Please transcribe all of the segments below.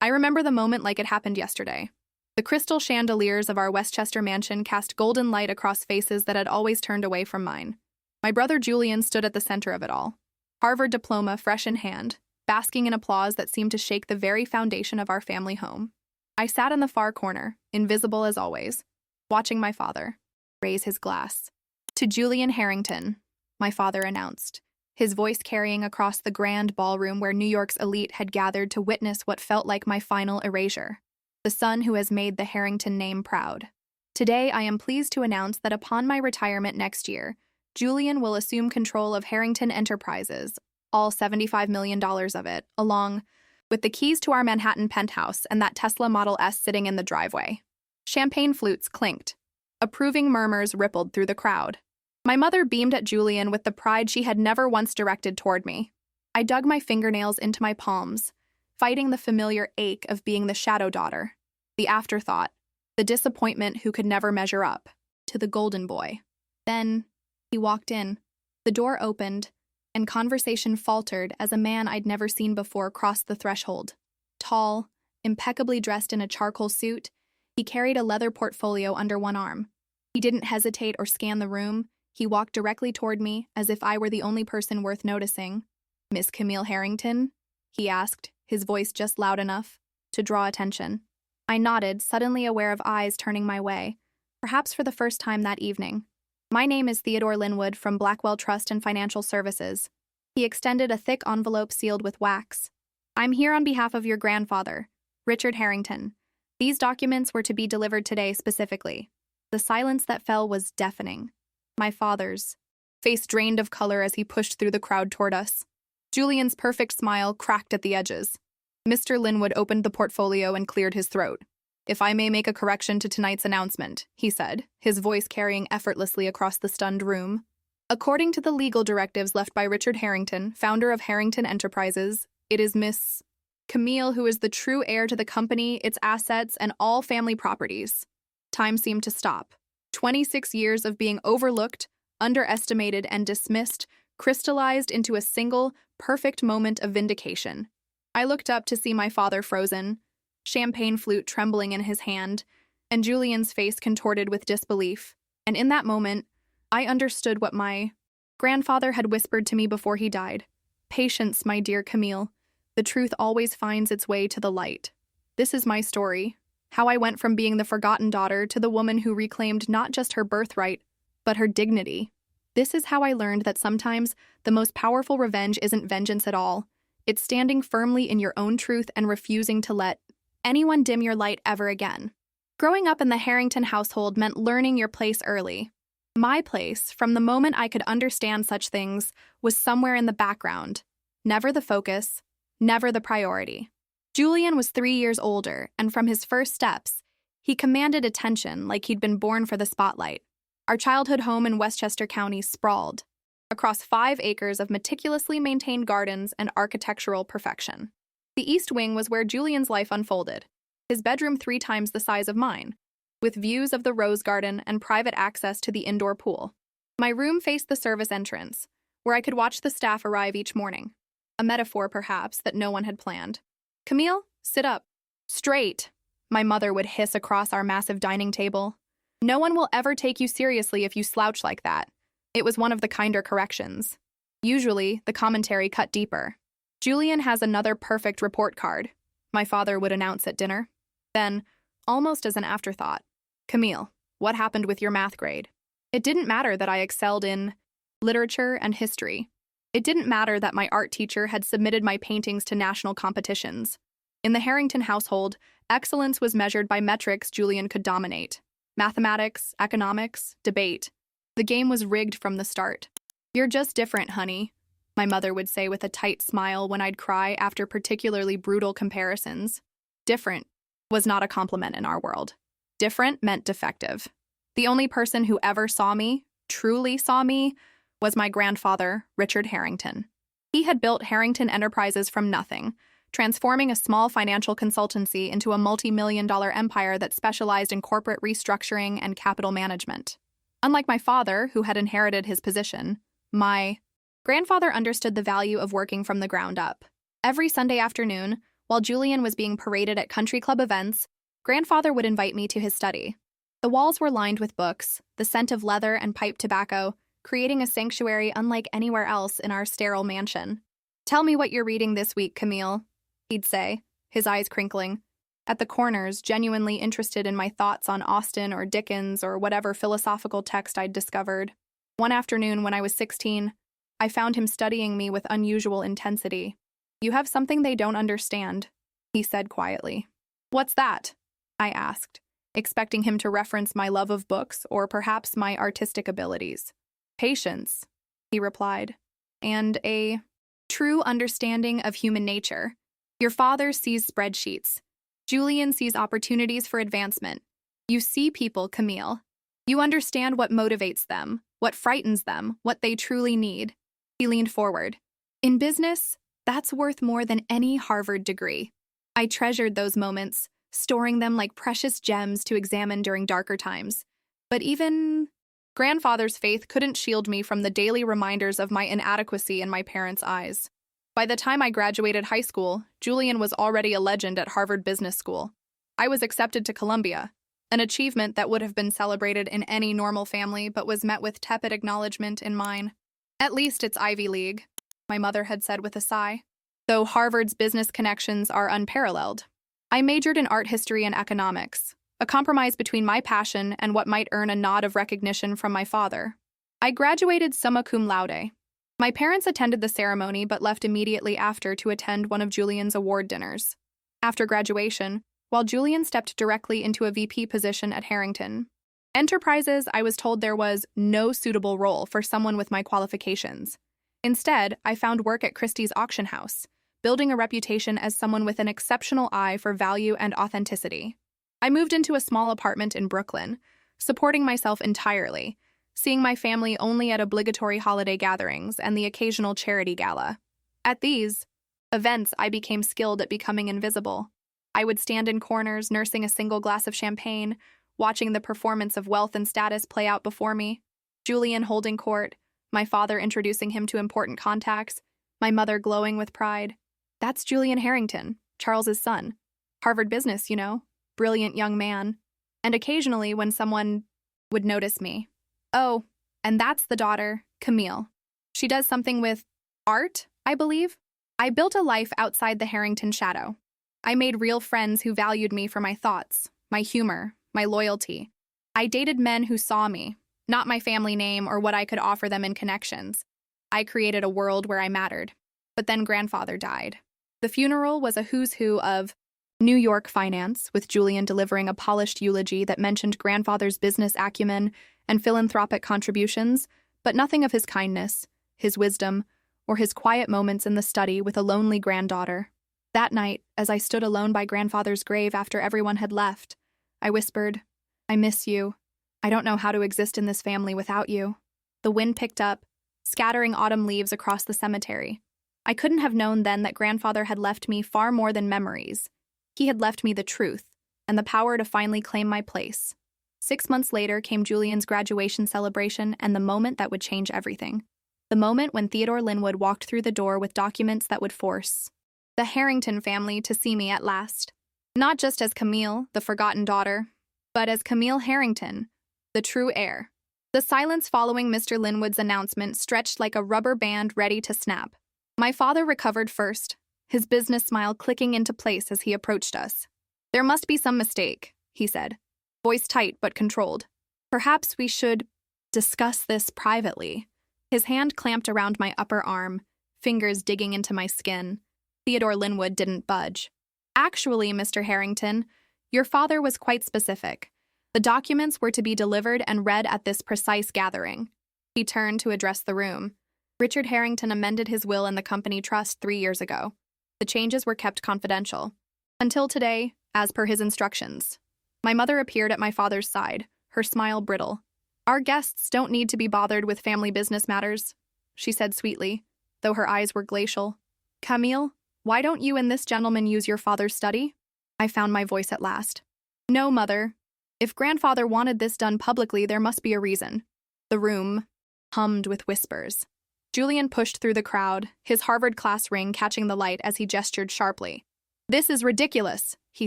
I remember the moment like it happened yesterday. The crystal chandeliers of our Westchester mansion cast golden light across faces that had always turned away from mine. My brother Julian stood at the center of it all, Harvard diploma fresh in hand, basking in applause that seemed to shake the very foundation of our family home. I sat in the far corner, invisible as always, watching my father raise his glass. "To Julian Harrington," my father announced, his voice carrying across the grand ballroom where New York's elite had gathered to witness what felt like my final erasure. "The son who has made the Harrington name proud. Today, I am pleased to announce that upon my retirement next year, Julian will assume control of Harrington Enterprises, all $75 million of it, along with the keys to our Manhattan penthouse and that Tesla Model S sitting in the driveway." Champagne flutes clinked. Approving murmurs rippled through the crowd. My mother beamed at Julian with the pride she had never once directed toward me. I dug my fingernails into my palms, fighting the familiar ache of being the shadow daughter, the afterthought, the disappointment who could never measure up to the golden boy. Then he walked in. The door opened, and conversation faltered as a man I'd never seen before crossed the threshold. Tall, impeccably dressed in a charcoal suit, he carried a leather portfolio under one arm. He didn't hesitate or scan the room. He walked directly toward me, as if I were the only person worth noticing. "Miss Camille Harrington?" he asked, his voice just loud enough to draw attention. I nodded, suddenly aware of eyes turning my way, perhaps for the first time that evening. "My name is Theodore Linwood from Blackwell Trust and Financial Services." He extended a thick envelope sealed with wax. "I'm here on behalf of your grandfather, Richard Harrington. These documents were to be delivered today specifically." The silence that fell was deafening. My father's face drained of color as he pushed through the crowd toward us. Julian's perfect smile cracked at the edges. Mr. Linwood opened the portfolio and cleared his throat. "If I may make a correction to tonight's announcement," he said, his voice carrying effortlessly across the stunned room. "According to the legal directives left by Richard Harrington, founder of Harrington Enterprises, it is Miss Camille who is the true heir to the company, its assets, and all family properties." Time seemed to stop. 26 years of being overlooked, underestimated, and dismissed crystallized into a single, perfect moment of vindication. I looked up to see my father frozen, champagne flute trembling in his hand, and Julian's face contorted with disbelief. And in that moment, I understood what my grandfather had whispered to me before he died. "Patience, my dear Camille. The truth always finds its way to the light." This is my story. How I went from being the forgotten daughter to the woman who reclaimed not just her birthright, but her dignity. This is how I learned that sometimes the most powerful revenge isn't vengeance at all. It's standing firmly in your own truth and refusing to let anyone dim your light ever again. Growing up in the Harrington household meant learning your place early. My place, from the moment I could understand such things, was somewhere in the background. Never the focus, never the priority. Julian was 3 years older, and from his first steps, he commanded attention like he'd been born for the spotlight. Our childhood home in Westchester County sprawled across 5 acres of meticulously maintained gardens and architectural perfection. The East Wing was where Julian's life unfolded, his bedroom 3 times the size of mine, with views of the rose garden and private access to the indoor pool. My room faced the service entrance, where I could watch the staff arrive each morning, a metaphor perhaps that no one had planned. "Camille, sit up. Straight," my mother would hiss across our massive dining table. "No one will ever take you seriously if you slouch like that." It was one of the kinder corrections. Usually, the commentary cut deeper. "Julian has another perfect report card," my father would announce at dinner. Then, almost as an afterthought, "Camille, what happened with your math grade?" It didn't matter that I excelled in literature and history. It didn't matter that my art teacher had submitted my paintings to national competitions. In the Harrington household, excellence was measured by metrics Julian could dominate. Mathematics, economics, debate. The game was rigged from the start. "You're just different, honey," my mother would say with a tight smile when I'd cry after particularly brutal comparisons. Different was not a compliment in our world. Different meant defective. The only person who ever saw me, truly saw me, was my grandfather, Richard Harrington. He had built Harrington Enterprises from nothing, transforming a small financial consultancy into a multi-million-dollar empire that specialized in corporate restructuring and capital management. Unlike my father, who had inherited his position, my grandfather understood the value of working from the ground up. Every Sunday afternoon, While Julian was being paraded at country club events, grandfather would invite me to his study. The walls were lined with books, the scent of leather and pipe tobacco, creating a sanctuary unlike anywhere else in our sterile mansion. "Tell me what you're reading this week, Camille," he'd say, his eyes crinkling. At the corners, genuinely interested in my thoughts on Austen or Dickens or whatever philosophical text I'd discovered. One afternoon when I was 16, I found him studying me with unusual intensity. "You have something they don't understand," he said quietly. "What's that?" I asked, expecting him to reference my love of books or perhaps my artistic abilities. "Patience," he replied, "and a true understanding of human nature. Your father sees spreadsheets. Julian sees opportunities for advancement. You see people, Camille. You understand what motivates them, what frightens them, what they truly need." He leaned forward. "In business, that's worth more than any Harvard degree." I treasured those moments, storing them like precious gems to examine during darker times. But even grandfather's faith couldn't shield me from the daily reminders of my inadequacy in my parents' eyes. By the time I graduated high school, Julian was already a legend at Harvard Business School. I was accepted to Columbia, an achievement that would have been celebrated in any normal family but was met with tepid acknowledgement in mine. "At least it's Ivy League," my mother had said with a sigh, though Harvard's business connections are unparalleled. I majored in art history and economics, a compromise between my passion and what might earn a nod of recognition from my father. I graduated summa cum laude. My parents attended the ceremony but left immediately after to attend one of Julian's award dinners. After graduation, while Julian stepped directly into a VP position at Harrington Enterprises, I was told there was no suitable role for someone with my qualifications. Instead, I found work at Christie's auction house, building a reputation as someone with an exceptional eye for value and authenticity. I moved into a small apartment in Brooklyn, supporting myself entirely, seeing my family only at obligatory holiday gatherings and the occasional charity gala. At these events, I became skilled at becoming invisible. I would stand in corners, nursing a single glass of champagne, watching the performance of wealth and status play out before me. Julian holding court, my father introducing him to important contacts, my mother glowing with pride. "That's Julian Harrington, Charles's son. Harvard business, you know. Brilliant young man." And occasionally when someone would notice me. "Oh, and that's the daughter, Camille. She does something with art, I believe." I built a life outside the Harrington shadow. I made real friends who valued me for my thoughts, my humor, my loyalty. I dated men who saw me, not my family name or what I could offer them in connections. I created a world where I mattered. But then grandfather died. The funeral was a who's who of New York finance, with Julian delivering a polished eulogy that mentioned grandfather's business acumen and philanthropic contributions, but nothing of his kindness, his wisdom, or his quiet moments in the study with a lonely granddaughter. That night, as I stood alone by grandfather's grave after everyone had left, I whispered, "I miss you. I don't know how to exist in this family without you." The wind picked up, scattering autumn leaves across the cemetery. I couldn't have known then that grandfather had left me far more than memories. He had left me the truth and the power to finally claim my place. 6 months later came Julian's graduation celebration and the moment that would change everything. The moment when Theodore Linwood walked through the door with documents that would force the Harrington family to see me at last. Not just as Camille, the forgotten daughter, but as Camille Harrington, the true heir. The silence following Mr. Linwood's announcement stretched like a rubber band ready to snap. My father recovered first, his business smile clicking into place as he approached us. "There must be some mistake," he said, voice tight but controlled. "Perhaps we should discuss this privately." His hand clamped around my upper arm, fingers digging into my skin. Theodore Linwood didn't budge. "Actually, Mr. Harrington, your father was quite specific. The documents were to be delivered and read at this precise gathering." He turned to address the room. "Richard Harrington amended his will in the company trust 3 years ago. The changes were kept confidential. Until today, as per his instructions." My mother appeared at my father's side, her smile brittle. "Our guests don't need to be bothered with family business matters," she said sweetly, though her eyes were glacial. "Camille, why don't you and this gentleman use your father's study?" I found my voice at last. "No, Mother. If grandfather wanted this done publicly, there must be a reason." The room hummed with whispers. Julian pushed through the crowd, his Harvard class ring catching the light as he gestured sharply. This is ridiculous, he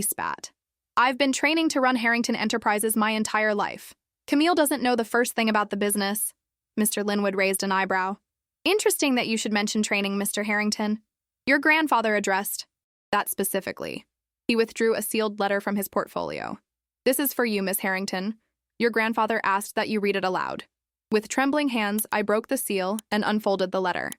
spat. I've been training to run Harrington Enterprises my entire life. Camille doesn't know the first thing about the business. Mr. Linwood raised an eyebrow. Interesting that you should mention training, Mr. Harrington. Your grandfather addressed that specifically. He withdrew a sealed letter from his portfolio. This is for you, Miss Harrington. Your grandfather asked that you read it aloud. With trembling hands, I broke the seal and unfolded the letter.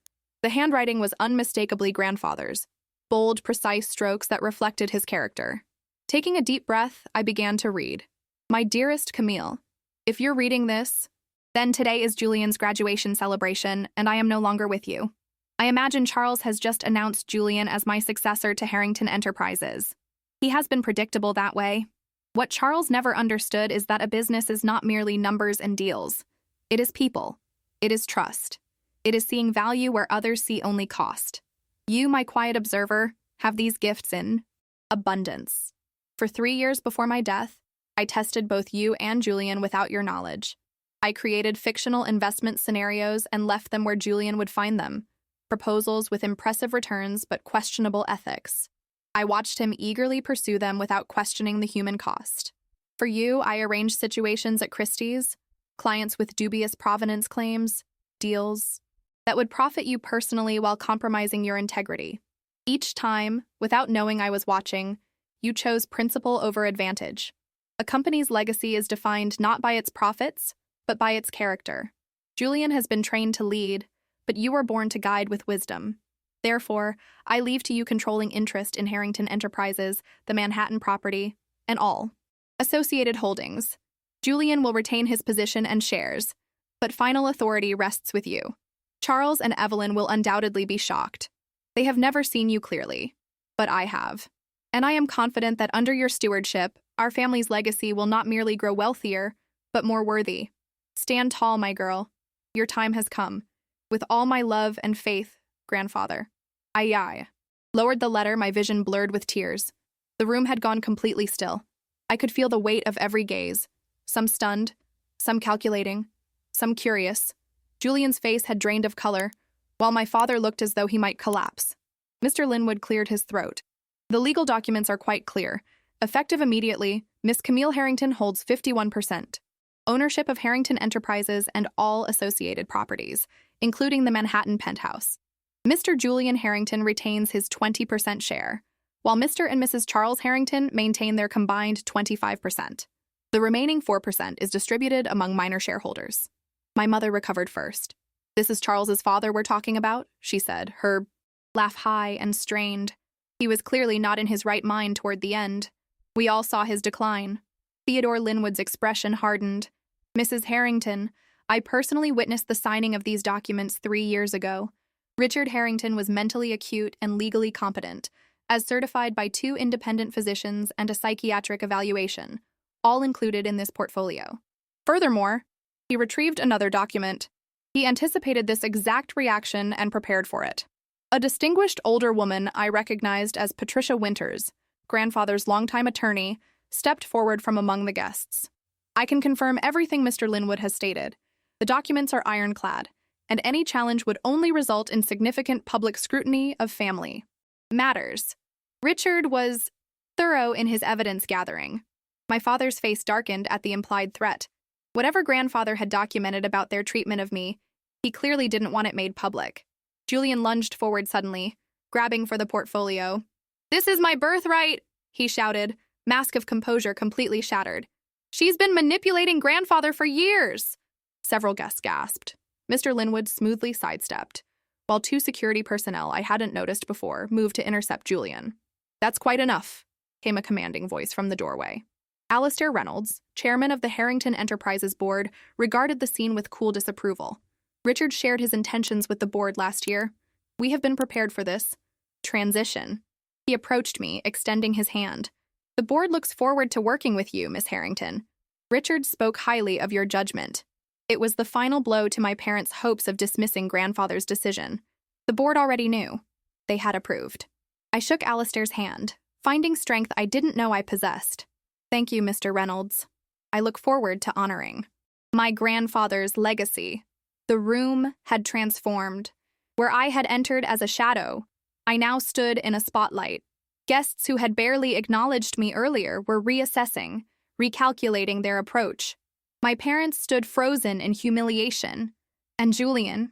The handwriting was unmistakably grandfather's, bold, precise strokes that reflected his character. Taking a deep breath, I began to read. My dearest Camille, if you're reading this, then today is Julian's graduation celebration, and I am no longer with you. I imagine Charles has just announced Julian as my successor to Harrington Enterprises. He has been predictable that way. What Charles never understood is that a business is not merely numbers and deals. It is people. It is trust. It is seeing value where others see only cost. You, my quiet observer, have these gifts in abundance. For 3 years before my death, I tested both you and Julian without your knowledge. I created fictional investment scenarios and left them where Julian would find them. Proposals with impressive returns but questionable ethics. I watched him eagerly pursue them without questioning the human cost. For you, I arranged situations at Christie's, clients with dubious provenance claims, deals that would profit you personally while compromising your integrity. Each time, without knowing I was watching, you chose principle over advantage. A company's legacy is defined not by its profits, but by its character. Julian has been trained to lead, but you were born to guide with wisdom. Therefore, I leave to you controlling interest in Harrington Enterprises, the Manhattan property, and all associated holdings. Julian will retain his position and shares, but final authority rests with you. Charles and Evelyn will undoubtedly be shocked. They have never seen you clearly, but I have. And I am confident that under your stewardship, our family's legacy will not merely grow wealthier, but more worthy. Stand tall, my girl. Your time has come. With all my love and faith, grandfather. Aye. Lowered the letter, my vision blurred with tears. The room had gone completely still. I could feel the weight of every gaze, some stunned, some calculating, some curious. Julian's face had drained of color, while my father looked as though he might collapse. Mr. Linwood cleared his throat. The legal documents are quite clear. Effective immediately, Miss Camille Harrington holds 51%. Ownership of Harrington Enterprises and all associated properties, including the Manhattan penthouse. Mr. Julian Harrington retains his 20% share, while Mr. and Mrs. Charles Harrington maintain their combined 25%. The remaining 4% is distributed among minor shareholders. My mother recovered first. This is Charles's father we're talking about, she said, her laugh high and strained. He was clearly not in his right mind toward the end. We all saw his decline. Theodore Linwood's expression hardened. Mrs. Harrington, I personally witnessed the signing of these documents 3 years ago. Richard Harrington was mentally acute and legally competent, as certified by 2 independent physicians and a psychiatric evaluation, all included in this portfolio. Furthermore, he retrieved another document. He anticipated this exact reaction and prepared for it. A distinguished older woman I recognized as Patricia Winters, grandfather's longtime attorney, stepped forward from among the guests. I can confirm everything Mr. Linwood has stated. The documents are ironclad, and any challenge would only result in significant public scrutiny of family matters. Richard was thorough in his evidence gathering. My father's face darkened at the implied threat. Whatever grandfather had documented about their treatment of me, he clearly didn't want it made public. Julian lunged forward suddenly, grabbing for the portfolio. "This is my birthright," he shouted, mask of composure completely shattered. "She's been manipulating grandfather for years." Several guests gasped. Mr. Linwood smoothly sidestepped, while 2 security personnel I hadn't noticed before moved to intercept Julian. "That's quite enough," came a commanding voice from the doorway. Alastair Reynolds, chairman of the Harrington Enterprises board, regarded the scene with cool disapproval. Richard shared his intentions with the board last year. "We have been prepared for this transition." He approached me, extending his hand. "The board looks forward to working with you, Miss Harrington." Richard spoke highly of your judgment. It was the final blow to my parents' hopes of dismissing grandfather's decision. The board already knew. They had approved. I shook Alastair's hand, finding strength I didn't know I possessed. "Thank you, Mr. Reynolds. I look forward to honoring my grandfather's legacy." The room had transformed. Where I had entered as a shadow, I now stood in a spotlight. Guests who had barely acknowledged me earlier were reassessing, recalculating their approach. My parents stood frozen in humiliation. And Julian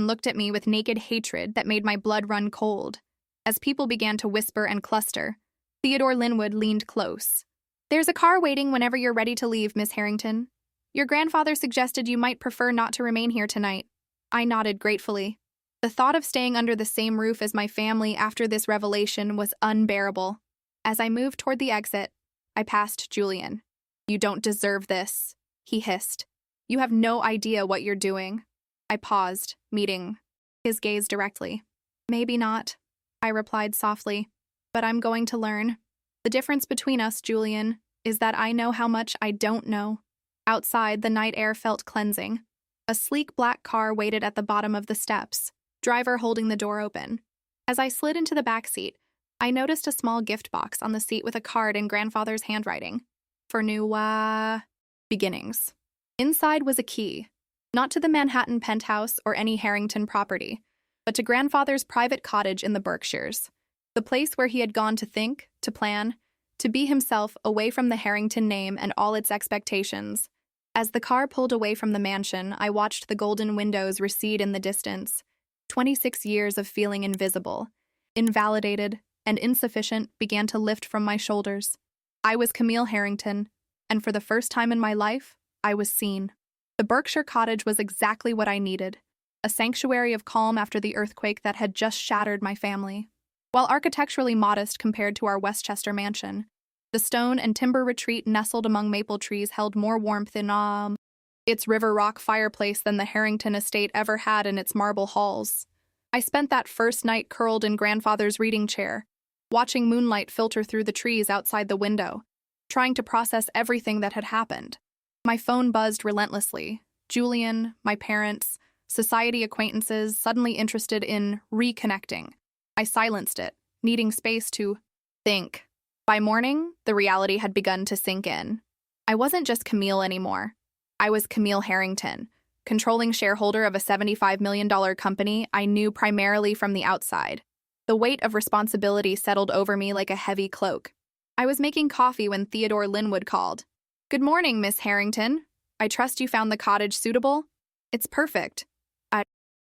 looked at me with naked hatred that made my blood run cold. As people began to whisper and cluster, Theodore Linwood leaned close. "There's a car waiting whenever you're ready to leave, Miss Harrington. Your grandfather suggested you might prefer not to remain here tonight." I nodded gratefully. The thought of staying under the same roof as my family after this revelation was unbearable. As I moved toward the exit, I passed Julian. "You don't deserve this," he hissed. "You have no idea what you're doing." I paused, meeting his gaze directly. "Maybe not," I replied softly, "but I'm going to learn. The difference between us, Julian, is that I know how much I don't know." Outside, the night air felt cleansing. A sleek black car waited at the bottom of the steps, driver holding the door open. As I slid into the back seat, I noticed a small gift box on the seat with a card in grandfather's handwriting. "For new, beginnings." Inside was a key, not to the Manhattan penthouse or any Harrington property, but to grandfather's private cottage in the Berkshires, the place where he had gone to think, to plan, to be himself away from the Harrington name and all its expectations. As the car pulled away from the mansion, I watched the golden windows recede in the distance. 26 years of feeling invisible, invalidated, and insufficient began to lift from my shoulders. I was Camille Harrington, and for the first time in my life, I was seen. The Berkshire cottage was exactly what I needed, a sanctuary of calm after the earthquake that had just shattered my family. While architecturally modest compared to our Westchester mansion, the stone and timber retreat nestled among maple trees held more warmth in its river rock fireplace than the Harrington estate ever had in its marble halls. I spent that first night curled in grandfather's reading chair, watching moonlight filter through the trees outside the window, trying to process everything that had happened. My phone buzzed relentlessly. Julian, my parents, society acquaintances suddenly interested in reconnecting. I silenced it, needing space to think. By morning, the reality had begun to sink in. I wasn't just Camille anymore. I was Camille Harrington, controlling shareholder of a $75 million company I knew primarily from the outside. The weight of responsibility settled over me like a heavy cloak. I was making coffee when Theodore Linwood called. "Good morning, Miss Harrington. I trust you found the cottage suitable?" "It's perfect," I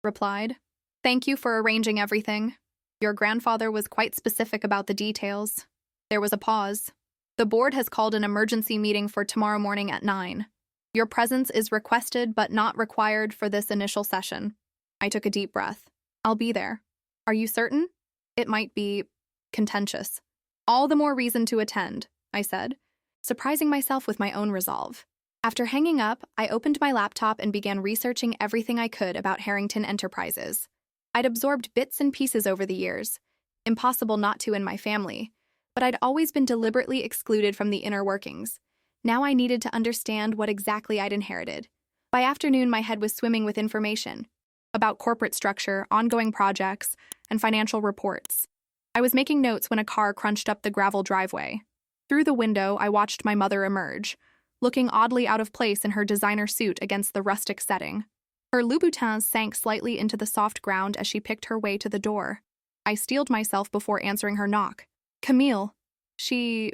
replied. "Thank you for arranging everything. Your grandfather was quite specific about the details." There was a pause. "The board has called an emergency meeting for tomorrow morning at 9. Your presence is requested but not required for this initial session." I took a deep breath. "I'll be there." "Are you certain?" "It might be contentious." "All the more reason to attend," I said, surprising myself with my own resolve. After hanging up, I opened my laptop and began researching everything I could about Harrington Enterprises. I'd absorbed bits and pieces over the years, impossible not to in my family, but I'd always been deliberately excluded from the inner workings. Now I needed to understand what exactly I'd inherited. By afternoon, my head was swimming with information about corporate structure, ongoing projects, and financial reports. I was making notes when a car crunched up the gravel driveway. Through the window, I watched my mother emerge, looking oddly out of place in her designer suit against the rustic setting. Her Louboutins sank slightly into the soft ground as she picked her way to the door. I steeled myself before answering her knock. "Camille," she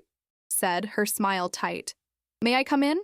said, her smile tight. "May I come in?"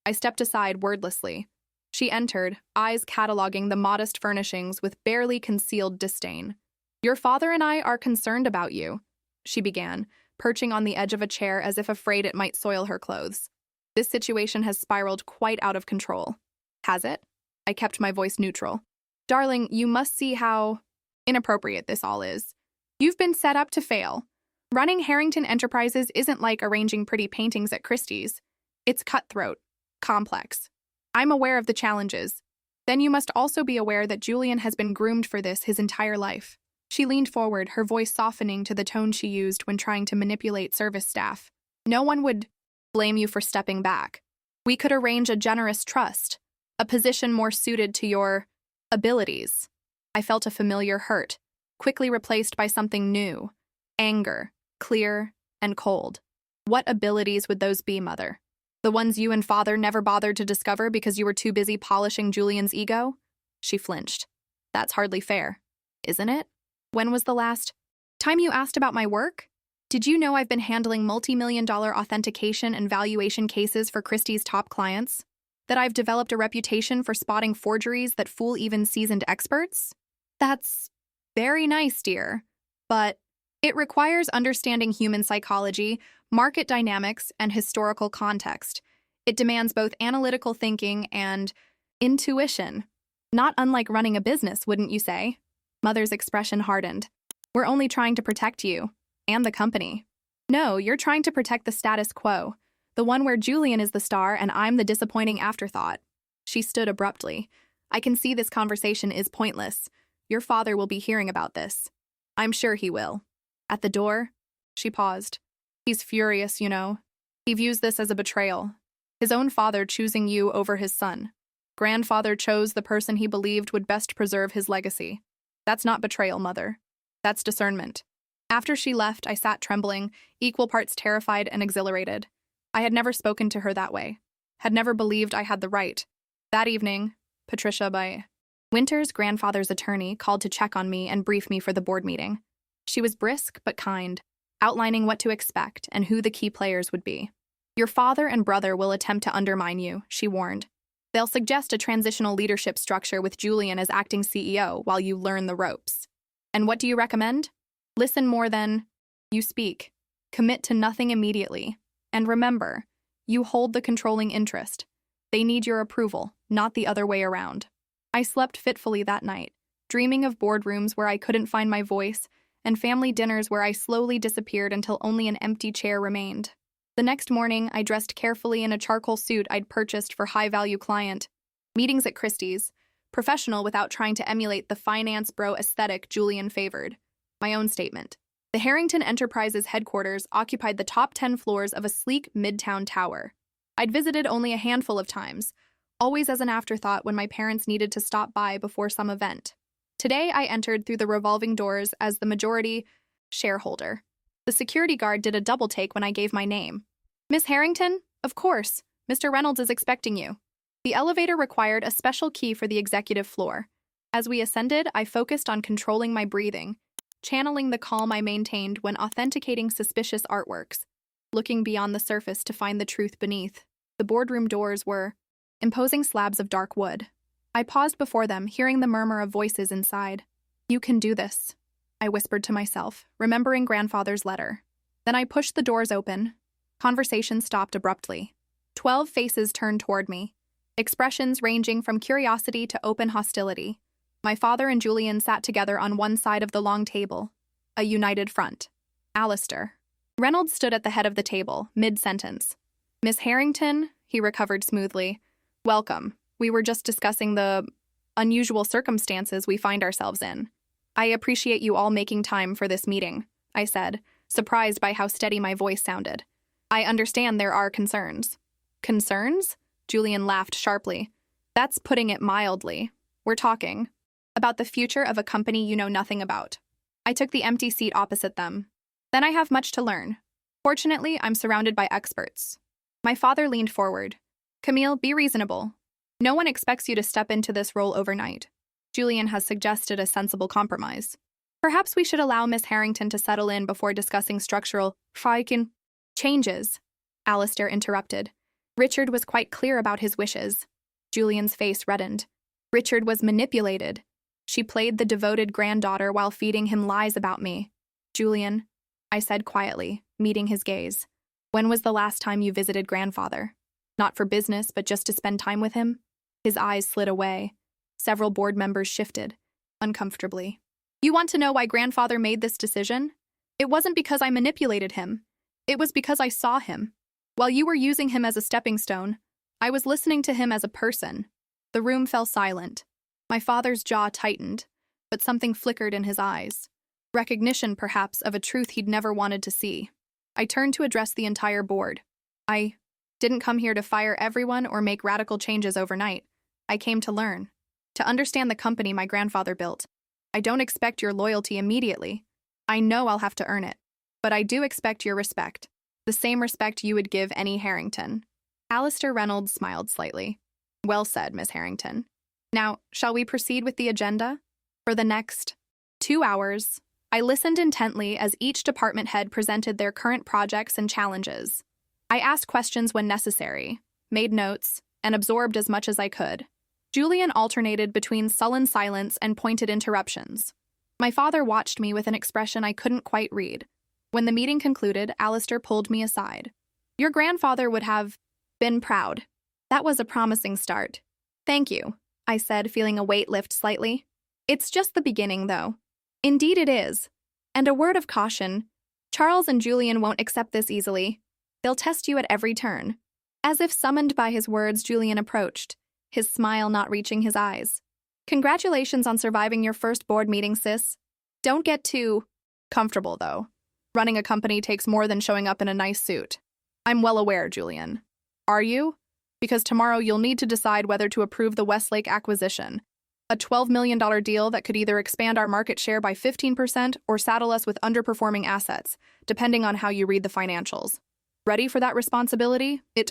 I stepped aside wordlessly. She entered, eyes cataloging the modest furnishings with barely concealed disdain. "Your father and I are concerned about you," she began, perching on the edge of a chair as if afraid it might soil her clothes. "This situation has spiraled quite out of control." "Has it?" I kept my voice neutral. "Darling, you must see how inappropriate this all is. You've been set up to fail. Running Harrington Enterprises isn't like arranging pretty paintings at Christie's. It's cutthroat, complex. I'm aware of the challenges. Then you must also be aware that Julian has been groomed for this his entire life." She leaned forward, her voice softening to the tone she used when trying to manipulate service staff. "No one would blame you for stepping back. We could arrange a generous trust, a position more suited to your abilities." I felt a familiar hurt, quickly replaced by something new. Anger, clear and cold. "What abilities would those be, Mother? The ones you and Father never bothered to discover because you were too busy polishing Julian's ego?" She flinched. "That's hardly fair, isn't it? When was the last time you asked about my work? Did you know I've been handling multi-million-dollar authentication and valuation cases for Christie's top clients? That I've developed a reputation for spotting forgeries that fool even seasoned experts? That's very nice, dear. But it requires understanding human psychology, market dynamics, and historical context. It demands both analytical thinking and intuition. Not unlike running a business, wouldn't you say? Mother's expression hardened. We're only trying to protect you. And the company. No, you're trying to protect the status quo. The one where Julian is the star and I'm the disappointing afterthought. She stood abruptly. I can see this conversation is pointless. Your father will be hearing about this. I'm sure he will. At the door, she paused. He's furious, you know. He views this as a betrayal. His own father choosing you over his son. Grandfather chose the person he believed would best preserve his legacy. That's not betrayal, Mother. That's discernment. After she left, I sat trembling, equal parts terrified and exhilarated. I had never spoken to her that way. Had never believed I had the right. That evening, Patricia by Winter's grandfather's attorney called to check on me and brief me for the board meeting. She was brisk but kind, outlining what to expect and who the key players would be. Your father and brother will attempt to undermine you, she warned. They'll suggest a transitional leadership structure with Julian as acting CEO while you learn the ropes. And what do you recommend? Listen more than you speak. Commit to nothing immediately. And remember, you hold the controlling interest. They need your approval, not the other way around. I slept fitfully that night, dreaming of boardrooms where I couldn't find my voice and family dinners where I slowly disappeared until only an empty chair remained. The next morning, I dressed carefully in a charcoal suit I'd purchased for high-value client. Meetings at Christie's, professional without trying to emulate the finance bro aesthetic Julian favored. My own statement. The Harrington Enterprises headquarters occupied the top 10 floors of a sleek midtown tower. I'd visited only a handful of times, always as an afterthought when my parents needed to stop by before some event. Today, I entered through the revolving doors as the majority shareholder. The security guard did a double take when I gave my name. Miss Harrington? Of course. Mr. Reynolds is expecting you. The elevator required a special key for the executive floor. As we ascended, I focused on controlling my breathing, channeling the calm I maintained when authenticating suspicious artworks, looking beyond the surface to find the truth beneath. The boardroom doors were imposing slabs of dark wood. I paused before them, hearing the murmur of voices inside. You can do this, I whispered to myself, remembering grandfather's letter. Then I pushed the doors open. Conversation stopped abruptly. 12 faces turned toward me, expressions ranging from curiosity to open hostility. My father and Julian sat together on one side of the long table, a united front. Alistair. Reynolds stood at the head of the table, mid-sentence. Miss Harrington, he recovered smoothly. Welcome. We were just discussing the unusual circumstances we find ourselves in. I appreciate you all making time for this meeting, I said, surprised by how steady my voice sounded. I understand there are concerns. Concerns? Julian laughed sharply. That's putting it mildly. We're talking about the future of a company you know nothing about. I took the empty seat opposite them. Then I have much to learn. Fortunately, I'm surrounded by experts. My father leaned forward. Camille, be reasonable. No one expects you to step into this role overnight. Julian has suggested a sensible compromise. Perhaps we should allow Miss Harrington to settle in before discussing structural changes, Alistair interrupted. Richard was quite clear about his wishes. Julian's face reddened. Richard was manipulated. She played the devoted granddaughter while feeding him lies about me. Julian, I said quietly, meeting his gaze. When was the last time you visited grandfather? Not for business, but just to spend time with him? His eyes slid away. Several board members shifted, uncomfortably. You want to know why grandfather made this decision? It wasn't because I manipulated him. It was because I saw him. While you were using him as a stepping stone, I was listening to him as a person. The room fell silent. My father's jaw tightened, but something flickered in his eyes. Recognition, perhaps, of a truth he'd never wanted to see. I turned to address the entire board. I didn't come here to fire everyone or make radical changes overnight. I came to learn, to understand the company my grandfather built. I don't expect your loyalty immediately. I know I'll have to earn it. But I do expect your respect. The same respect you would give any Harrington. Alistair Reynolds smiled slightly. Well said, Miss Harrington. Now, shall we proceed with the agenda? For the next 2 hours, I listened intently as each department head presented their current projects and challenges. I asked questions when necessary, made notes, and absorbed as much as I could. Julian alternated between sullen silence and pointed interruptions. My father watched me with an expression I couldn't quite read. When the meeting concluded, Alistair pulled me aside. Your grandfather would have been proud. That was a promising start. Thank you, I said, feeling a weight lift slightly. It's just the beginning, though. Indeed it is. And a word of caution. Charles and Julian won't accept this easily. They'll test you at every turn. As if summoned by his words, Julian approached, his smile not reaching his eyes. Congratulations on surviving your first board meeting, sis. Don't get too comfortable, though. Running a company takes more than showing up in a nice suit. I'm well aware, Julian. Are you? Because tomorrow you'll need to decide whether to approve the Westlake acquisition, a $12 million deal that could either expand our market share by 15% or saddle us with underperforming assets, depending on how you read the financials. Ready for that responsibility? It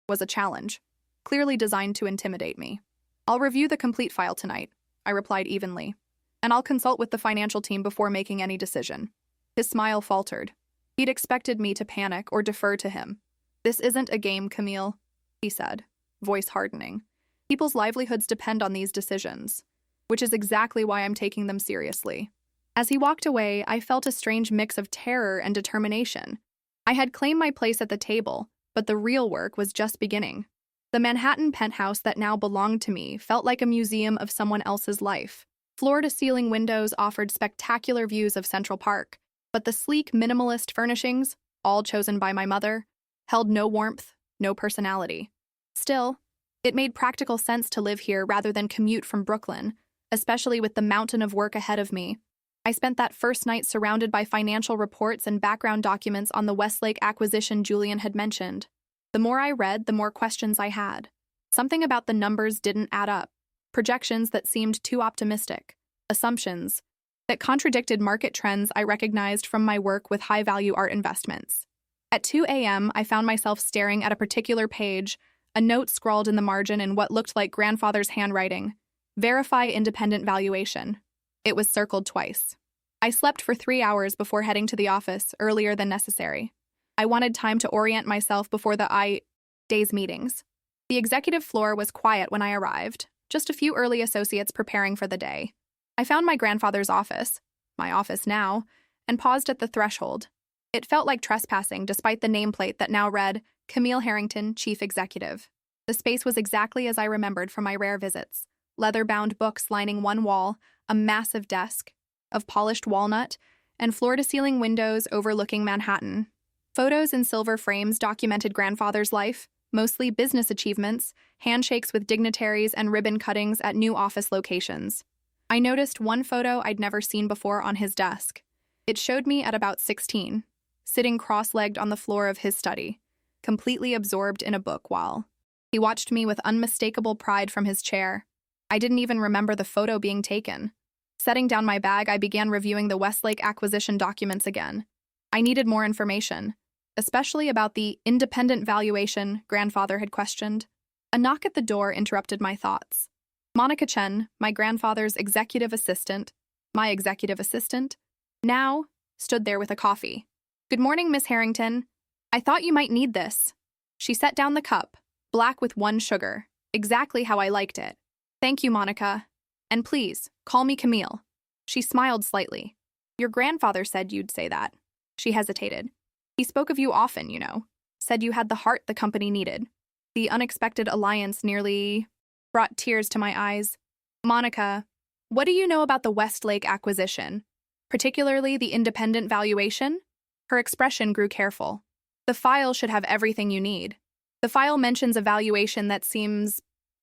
was a challenge, clearly designed to intimidate me. I'll review the complete file tonight, I replied evenly, and I'll consult with the financial team before making any decision. His smile faltered. He'd expected me to panic or defer to him. This isn't a game, Camille, he said, voice hardening. People's livelihoods depend on these decisions, which is exactly why I'm taking them seriously. As he walked away, I felt a strange mix of terror and determination. I had claimed my place at the table, but the real work was just beginning. The Manhattan penthouse that now belonged to me felt like a museum of someone else's life. Floor-to-ceiling windows offered spectacular views of Central Park, but the sleek, minimalist furnishings, all chosen by my mother, held no warmth, no personality. Still, it made practical sense to live here rather than commute from Brooklyn, especially with the mountain of work ahead of me. I spent that first night surrounded by financial reports and background documents on the Westlake acquisition Julian had mentioned. The more I read, the more questions I had. Something about the numbers didn't add up. Projections that seemed too optimistic. Assumptions that contradicted market trends I recognized from my work with high-value art investments. At 2 a.m., I found myself staring at a particular page, a note scrawled in the margin in what looked like grandfather's handwriting. Verify independent valuation. It was circled twice. I slept for 3 hours before heading to the office, earlier than necessary. I wanted time to orient myself before the day's meetings. The executive floor was quiet when I arrived, just a few early associates preparing for the day. I found my grandfather's office, my office now, and paused at the threshold. It felt like trespassing despite the nameplate that now read, Camille Harrington, Chief Executive. The space was exactly as I remembered from my rare visits. Leather-bound books lining one wall, a massive desk of polished walnut, and floor-to-ceiling windows overlooking Manhattan. Photos in silver frames documented grandfather's life, mostly business achievements, handshakes with dignitaries, and ribbon cuttings at new office locations. I noticed one photo I'd never seen before on his desk. It showed me at about 16, sitting cross-legged on the floor of his study, completely absorbed in a book while he watched me with unmistakable pride from his chair. I didn't even remember the photo being taken. Setting down my bag, I began reviewing the Westlake acquisition documents again. I needed more information, especially about the independent valuation grandfather had questioned. A knock at the door interrupted my thoughts. Monica Chen, my grandfather's executive assistant, my executive assistant, now stood there with a coffee. Good morning, Miss Harrington. I thought you might need this. She set down the cup, black with 1 sugar, exactly how I liked it. Thank you, Monica. And please, call me Camille. She smiled slightly. Your grandfather said you'd say that. She hesitated. He spoke of you often, you know. Said you had the heart the company needed. The unexpected alliance nearly brought tears to my eyes. Monica, what do you know about the Westlake acquisition? Particularly the independent valuation? Her expression grew careful. The file should have everything you need. The file mentions a valuation that seems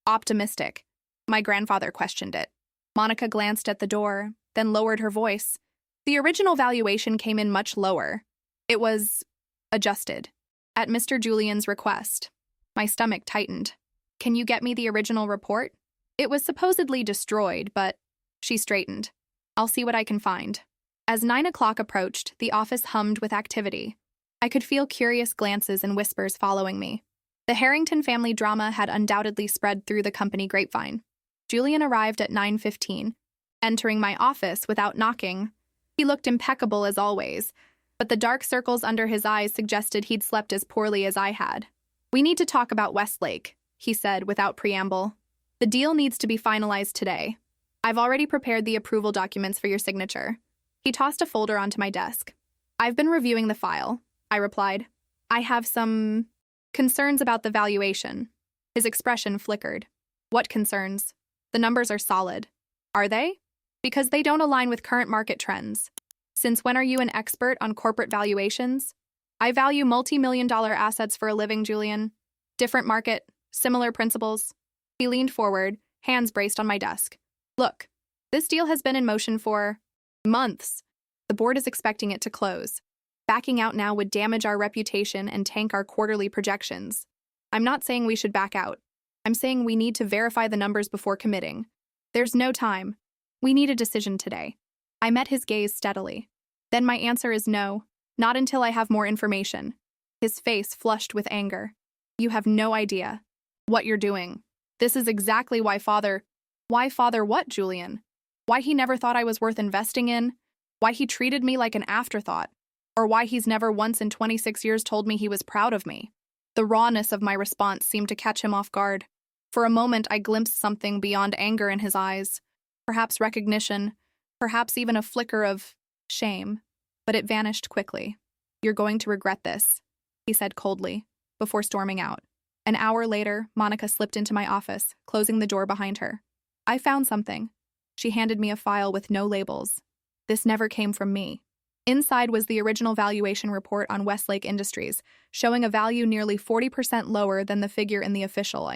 optimistic. My grandfather questioned it. Monica glanced at the door, then lowered her voice. The original valuation came in much lower. It was adjusted. At Mr. Julian's request. My stomach tightened. Can you get me the original report? It was supposedly destroyed, but she straightened. I'll see what I can find. As 9 o'clock approached, the office hummed with activity. I could feel curious glances and whispers following me. The Harrington family drama had undoubtedly spread through the company grapevine. Julian arrived at 9:15, entering my office without knocking. He looked impeccable as always, but the dark circles under his eyes suggested he'd slept as poorly as I had. "We need to talk about Westlake," he said without preamble. "The deal needs to be finalized today. I've already prepared the approval documents for your signature." He tossed a folder onto my desk. "I've been reviewing the file," I replied. "I have some concerns about the valuation." His expression flickered. "What concerns? The numbers are solid." "Are they?" "Because they don't align with current market trends." "Since when are you an expert on corporate valuations?" "I value multi-million-dollar assets for a living, Julian. Different market, similar principles." He leaned forward, hands braced on my desk. "Look, this deal has been in motion for months. The board is expecting it to close. Backing out now would damage our reputation and tank our quarterly projections. I'm not saying we should back out. I'm saying we need to verify the numbers before committing. There's no time. We need a decision today." I met his gaze steadily. "Then my answer is no, not until I have more information." His face flushed with anger. "You have no idea what you're doing. This is exactly why father—" "Why father what, Julian? Why he never thought I was worth investing in? Why he treated me like an afterthought? Or why he's never once in 26 years told me he was proud of me?" The rawness of my response seemed to catch him off guard. For a moment, I glimpsed something beyond anger in his eyes. Perhaps recognition, perhaps even a flicker of shame. But it vanished quickly. "You're going to regret this," he said coldly, before storming out. An hour later, Monica slipped into my office, closing the door behind her. "I found something." She handed me a file with no labels. "This never came from me." Inside was the original valuation report on Westlake Industries, showing a value nearly 40% lower than the figure in the official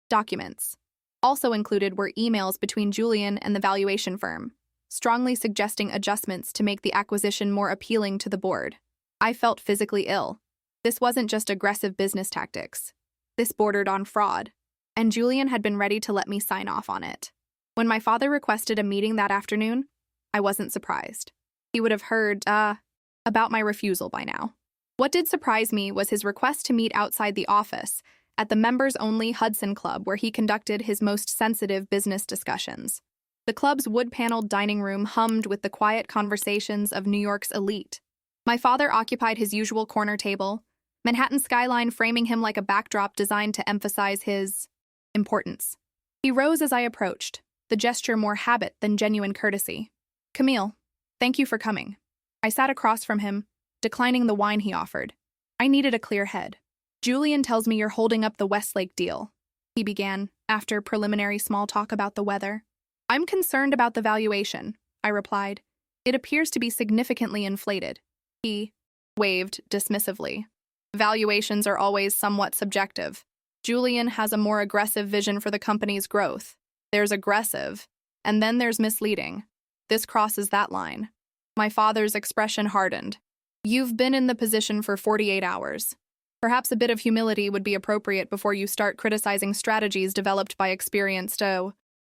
documents. Also included were emails between Julian and the valuation firm, strongly suggesting adjustments to make the acquisition more appealing to the board. I felt physically ill. This wasn't just aggressive business tactics. This bordered on fraud, and Julian had been ready to let me sign off on it. When my father requested a meeting that afternoon, I wasn't surprised. He would have heard, about my refusal by now. What did surprise me was his request to meet outside the office, at the members-only Hudson Club where he conducted his most sensitive business discussions. The club's wood-paneled dining room hummed with the quiet conversations of New York's elite. My father occupied his usual corner table, Manhattan skyline framing him like a backdrop designed to emphasize his importance. He rose as I approached, the gesture more habit than genuine courtesy. "Camille, thank you for coming." I sat across from him, declining the wine he offered. I needed a clear head. "Julian tells me you're holding up the Westlake deal," he began, after preliminary small talk about the weather. "I'm concerned about the valuation," I replied. "It appears to be significantly inflated." He waved dismissively. "Valuations are always somewhat subjective. Julian has a more aggressive vision for the company's growth. There's aggressive, and then there's misleading. This crosses that line." My father's expression hardened. "You've been in the position for 48 hours. Perhaps a bit of humility would be appropriate before you start criticizing strategies developed by experienced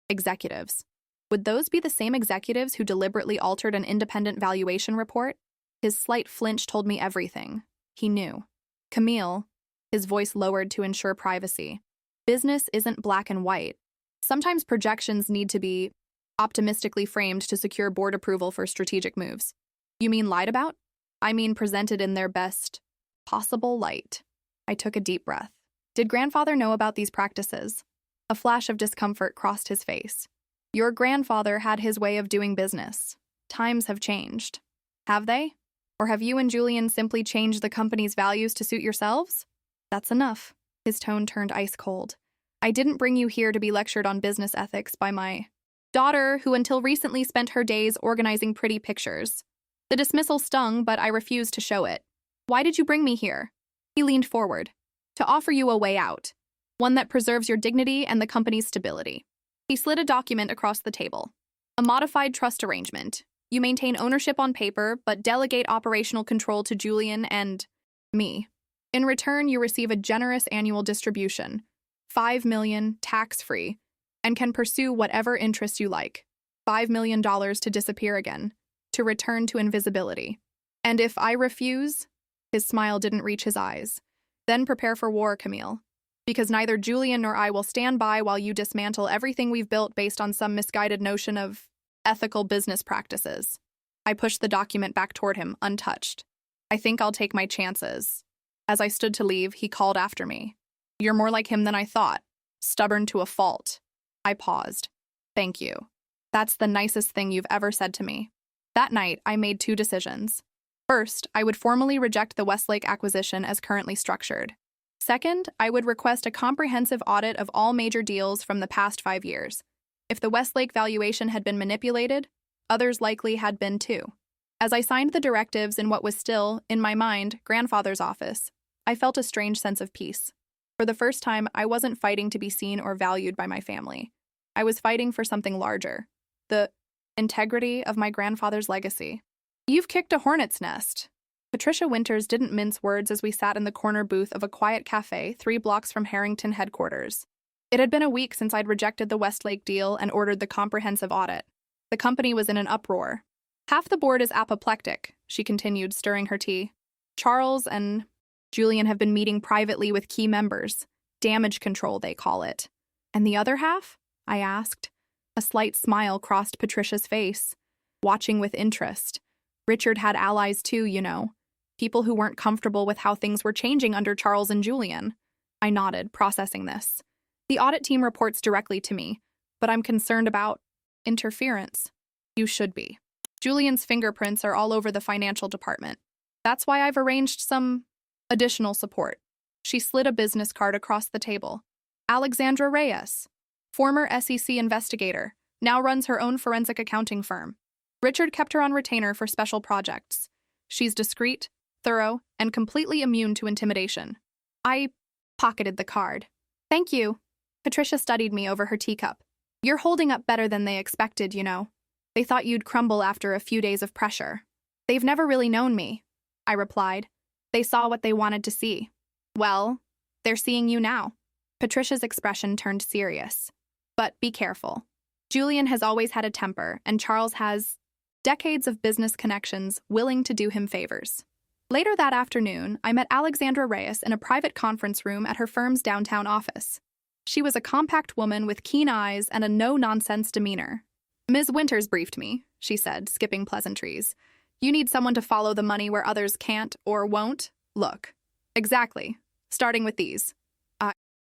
executives." Would those be the same executives who deliberately altered an independent valuation report? His slight flinch told me everything. He knew. "Camille," his voice lowered to ensure privacy, "business isn't black and white. Sometimes projections need to be optimistically framed to secure board approval for strategic moves." "You mean lied about?" "I mean presented in their best possible light." I took a deep breath. Did grandfather know about these practices? A flash of discomfort crossed his face. "Your grandfather had his way of doing business. Times have changed." "Have they? Or have you and Julian simply changed the company's values to suit yourselves?" "That's enough." His tone turned ice cold. "I didn't bring you here to be lectured on business ethics by my daughter, who until recently spent her days organizing pretty pictures. The dismissal stung, but I refused to show it. Why did you bring me here?" He leaned forward. "To offer you a way out. One that preserves your dignity and the company's stability." He slid a document across the table. "A modified trust arrangement. You maintain ownership on paper, but delegate operational control to Julian and me. In return, you receive a generous annual distribution, $5 million, tax-free, and can pursue whatever interests you like. $5 million to disappear again, to return to invisibility. And if I refuse," his smile didn't reach his eyes, "then prepare for war, Camille. Because neither Julian nor I will stand by while you dismantle everything we've built based on some misguided notion of ethical business practices." I pushed the document back toward him, untouched. I think I'll take my chances. As I stood to leave, he called after me. You're more like him than I thought. Stubborn to a fault. I paused. Thank you. That's the nicest thing you've ever said to me. That night, I made two decisions. First, I would formally reject the Westlake acquisition as currently structured. Second, I would request a comprehensive audit of all major deals from the past 5 years. If the Westlake valuation had been manipulated, others likely had been too. As I signed the directives in what was still, in my mind, grandfather's office, I felt a strange sense of peace. For the first time, I wasn't fighting to be seen or valued by my family. I was fighting for something larger, the integrity of my grandfather's legacy. You've kicked a hornet's nest. Patricia Winters didn't mince words as we sat in the corner booth of a quiet cafe 3 blocks from Harrington headquarters. It had been a week since I'd rejected the Westlake deal and ordered the comprehensive audit. The company was in an uproar. Half the board is apoplectic, she continued, stirring her tea. Charles and Julian have been meeting privately with key members. Damage control, they call it. And the other half? I asked. A slight smile crossed Patricia's face, watching with interest. Richard had allies too, you know. People who weren't comfortable with how things were changing under Charles and Julian. I nodded, processing this. The audit team reports directly to me, but I'm concerned about interference. You should be. Julian's fingerprints are all over the financial department. That's why I've arranged some additional support. She slid a business card across the table. Alexandra Reyes, former SEC investigator, now runs her own forensic accounting firm. Richard kept her on retainer for special projects. She's discreet, thorough, and completely immune to intimidation. I pocketed the card. Thank you. Patricia studied me over her teacup. You're holding up better than they expected, you know. They thought you'd crumble after a few days of pressure. They've never really known me, I replied. They saw what they wanted to see. Well, they're seeing you now. Patricia's expression turned serious. But be careful. Julian has always had a temper, and Charles has decades of business connections willing to do him favors. Later that afternoon, I met Alexandra Reyes in a private conference room at her firm's downtown office. She was a compact woman with keen eyes and a no-nonsense demeanor. Ms. Winters briefed me, she said, skipping pleasantries. You need someone to follow the money where others can't or won't. Look. Exactly. Starting with these. I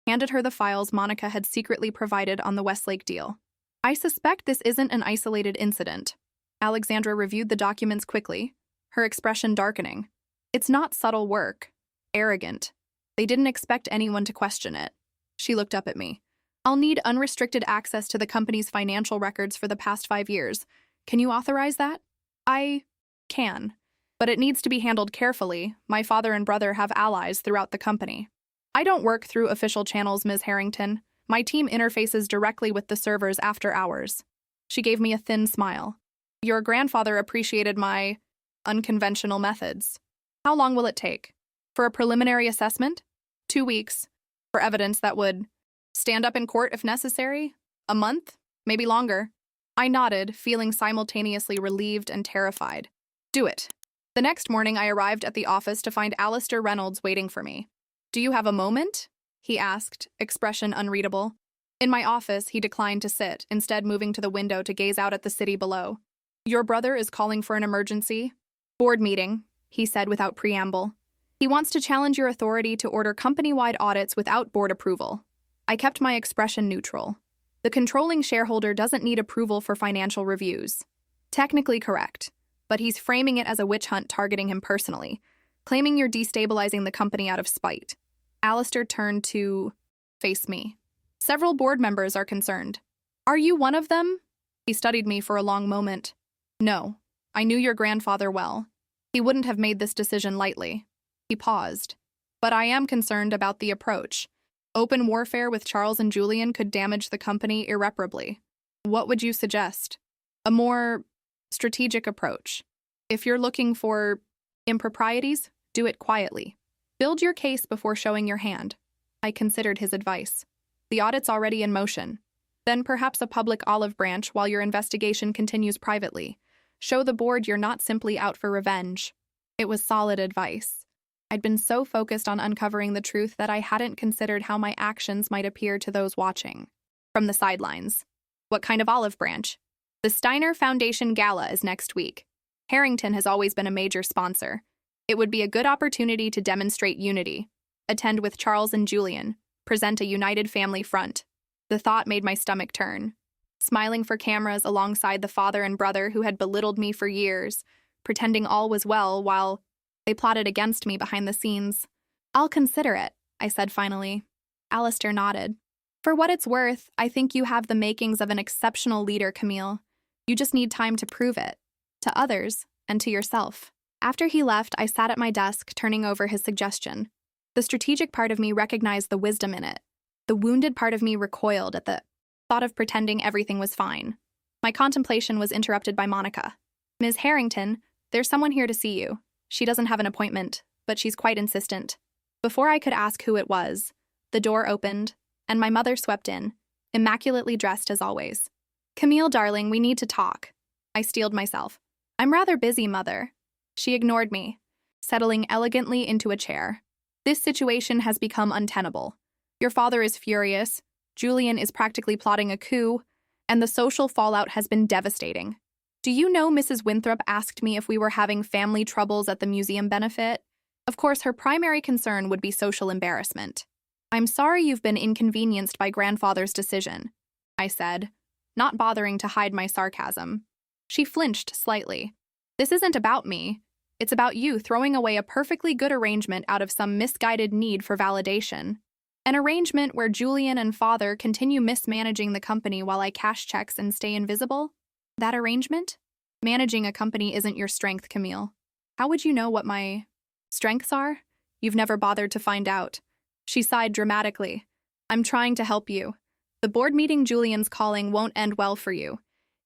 handed her the files Monica had secretly provided on the Westlake deal. I suspect this isn't an isolated incident. Alexandra reviewed the documents quickly, her expression darkening. It's not subtle work. Arrogant. They didn't expect anyone to question it. She looked up at me. I'll need unrestricted access to the company's financial records for the past 5 years. Can you authorize that? I can. But it needs to be handled carefully. My father and brother have allies throughout the company. I don't work through official channels, Ms. Harrington. My team interfaces directly with the servers after hours. She gave me a thin smile. Your grandfather appreciated my unconventional methods. How long will it take? For a preliminary assessment? 2 weeks. For evidence that would stand up in court if necessary? A month? Maybe longer. I nodded, feeling simultaneously relieved and terrified. Do it. The next morning, I arrived at the office to find Alistair Reynolds waiting for me. Do you have a moment? He asked, expression unreadable. In my office, he declined to sit, instead moving to the window to gaze out at the city below. Your brother is calling for an emergency? Board meeting, he said without preamble. He wants to challenge your authority to order company-wide audits without board approval. I kept my expression neutral. The controlling shareholder doesn't need approval for financial reviews. Technically correct, but he's framing it as a witch hunt targeting him personally, claiming you're destabilizing the company out of spite. Alistair turned to face me. Several board members are concerned. Are you one of them? He studied me for a long moment. No, I knew your grandfather well. He wouldn't have made this decision lightly. He paused. But I am concerned about the approach. Open warfare with Charles and Julian could damage the company irreparably. What would you suggest? A more strategic approach. If you're looking for improprieties, do it quietly. Build your case before showing your hand. I considered his advice. The audit's already in motion. Then perhaps a public olive branch while your investigation continues privately. Show the board you're not simply out for revenge. It was solid advice. I'd been so focused on uncovering the truth that I hadn't considered how my actions might appear to those watching. From the sidelines. What kind of olive branch? The Steiner Foundation Gala is next week. Harrington has always been a major sponsor. It would be a good opportunity to demonstrate unity. Attend with Charles and Julian. Present a united family front. The thought made my stomach turn. Smiling for cameras alongside the father and brother who had belittled me for years, pretending all was well while they plotted against me behind the scenes. I'll consider it, I said finally. Alistair nodded. For what it's worth, I think you have the makings of an exceptional leader, Camille. You just need time to prove it. To others, and to yourself. After he left, I sat at my desk, turning over his suggestion. The strategic part of me recognized the wisdom in it. The wounded part of me recoiled at the thought of pretending everything was fine. My contemplation was interrupted by Monica. Ms. Harrington, there's someone here to see you. She doesn't have an appointment, but she's quite insistent. Before I could ask who it was, the door opened, and my mother swept in, immaculately dressed as always. Camille, darling, we need to talk. I steeled myself. I'm rather busy, Mother. She ignored me, settling elegantly into a chair. This situation has become untenable. Your father is furious, Julian is practically plotting a coup, and the social fallout has been devastating. Do you know Mrs. Winthrop asked me if we were having family troubles at the museum benefit? Of course, her primary concern would be social embarrassment. I'm sorry you've been inconvenienced by grandfather's decision, I said, not bothering to hide my sarcasm. She flinched slightly. This isn't about me. It's about you throwing away a perfectly good arrangement out of some misguided need for validation. An arrangement where Julian and father continue mismanaging the company while I cash checks and stay invisible? That arrangement? Managing a company isn't your strength, Camille. How would you know what my strengths are? You've never bothered to find out. She sighed dramatically. I'm trying to help you. The board meeting Julian's calling won't end well for you.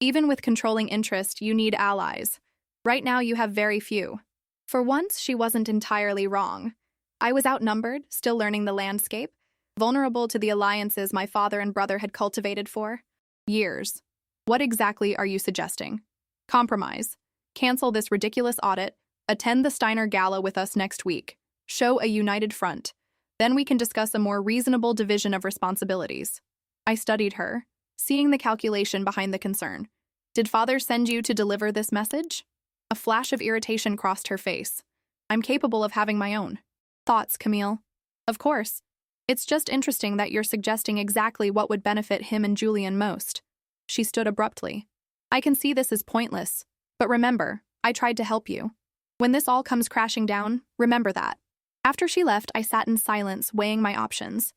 Even with controlling interest, you need allies. Right now, you have very few. For once, she wasn't entirely wrong. I was outnumbered, still learning the landscape, vulnerable to the alliances my father and brother had cultivated for years. What exactly are you suggesting? Compromise. Cancel this ridiculous audit. Attend the Steiner Gala with us next week. Show a united front. Then we can discuss a more reasonable division of responsibilities. I studied her, seeing the calculation behind the concern. Did father send you to deliver this message? A flash of irritation crossed her face. I'm capable of having my own thoughts, Camille. Of course. It's just interesting that you're suggesting exactly what would benefit him and Julian most. She stood abruptly. I can see this is pointless, but remember, I tried to help you. When this all comes crashing down, remember that. After she left, I sat in silence, weighing my options.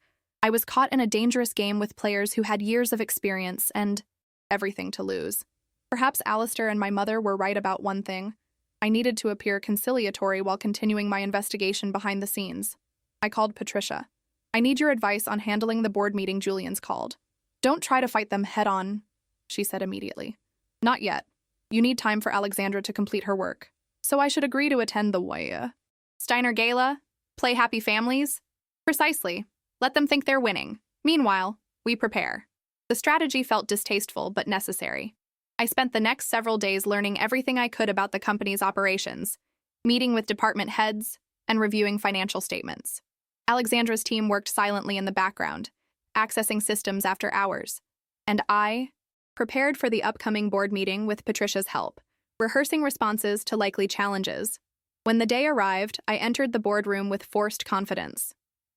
I was caught in a dangerous game with players who had years of experience and everything to lose. Perhaps Alistair and my mother were right about one thing. I needed to appear conciliatory while continuing my investigation behind the scenes. I called Patricia. I need your advice on handling the board meeting Julian's called. Don't try to fight them head-on, she said immediately. Not yet. You need time for Alexandra to complete her work. So I should agree to attend the Steiner Gala? Play happy families? Precisely. Let them think they're winning. Meanwhile, we prepare. The strategy felt distasteful but necessary. I spent the next several days learning everything I could about the company's operations, meeting with department heads, and reviewing financial statements. Alexandra's team worked silently in the background, accessing systems after hours, and I prepared for the upcoming board meeting with Patricia's help, rehearsing responses to likely challenges. When the day arrived, I entered the boardroom with forced confidence.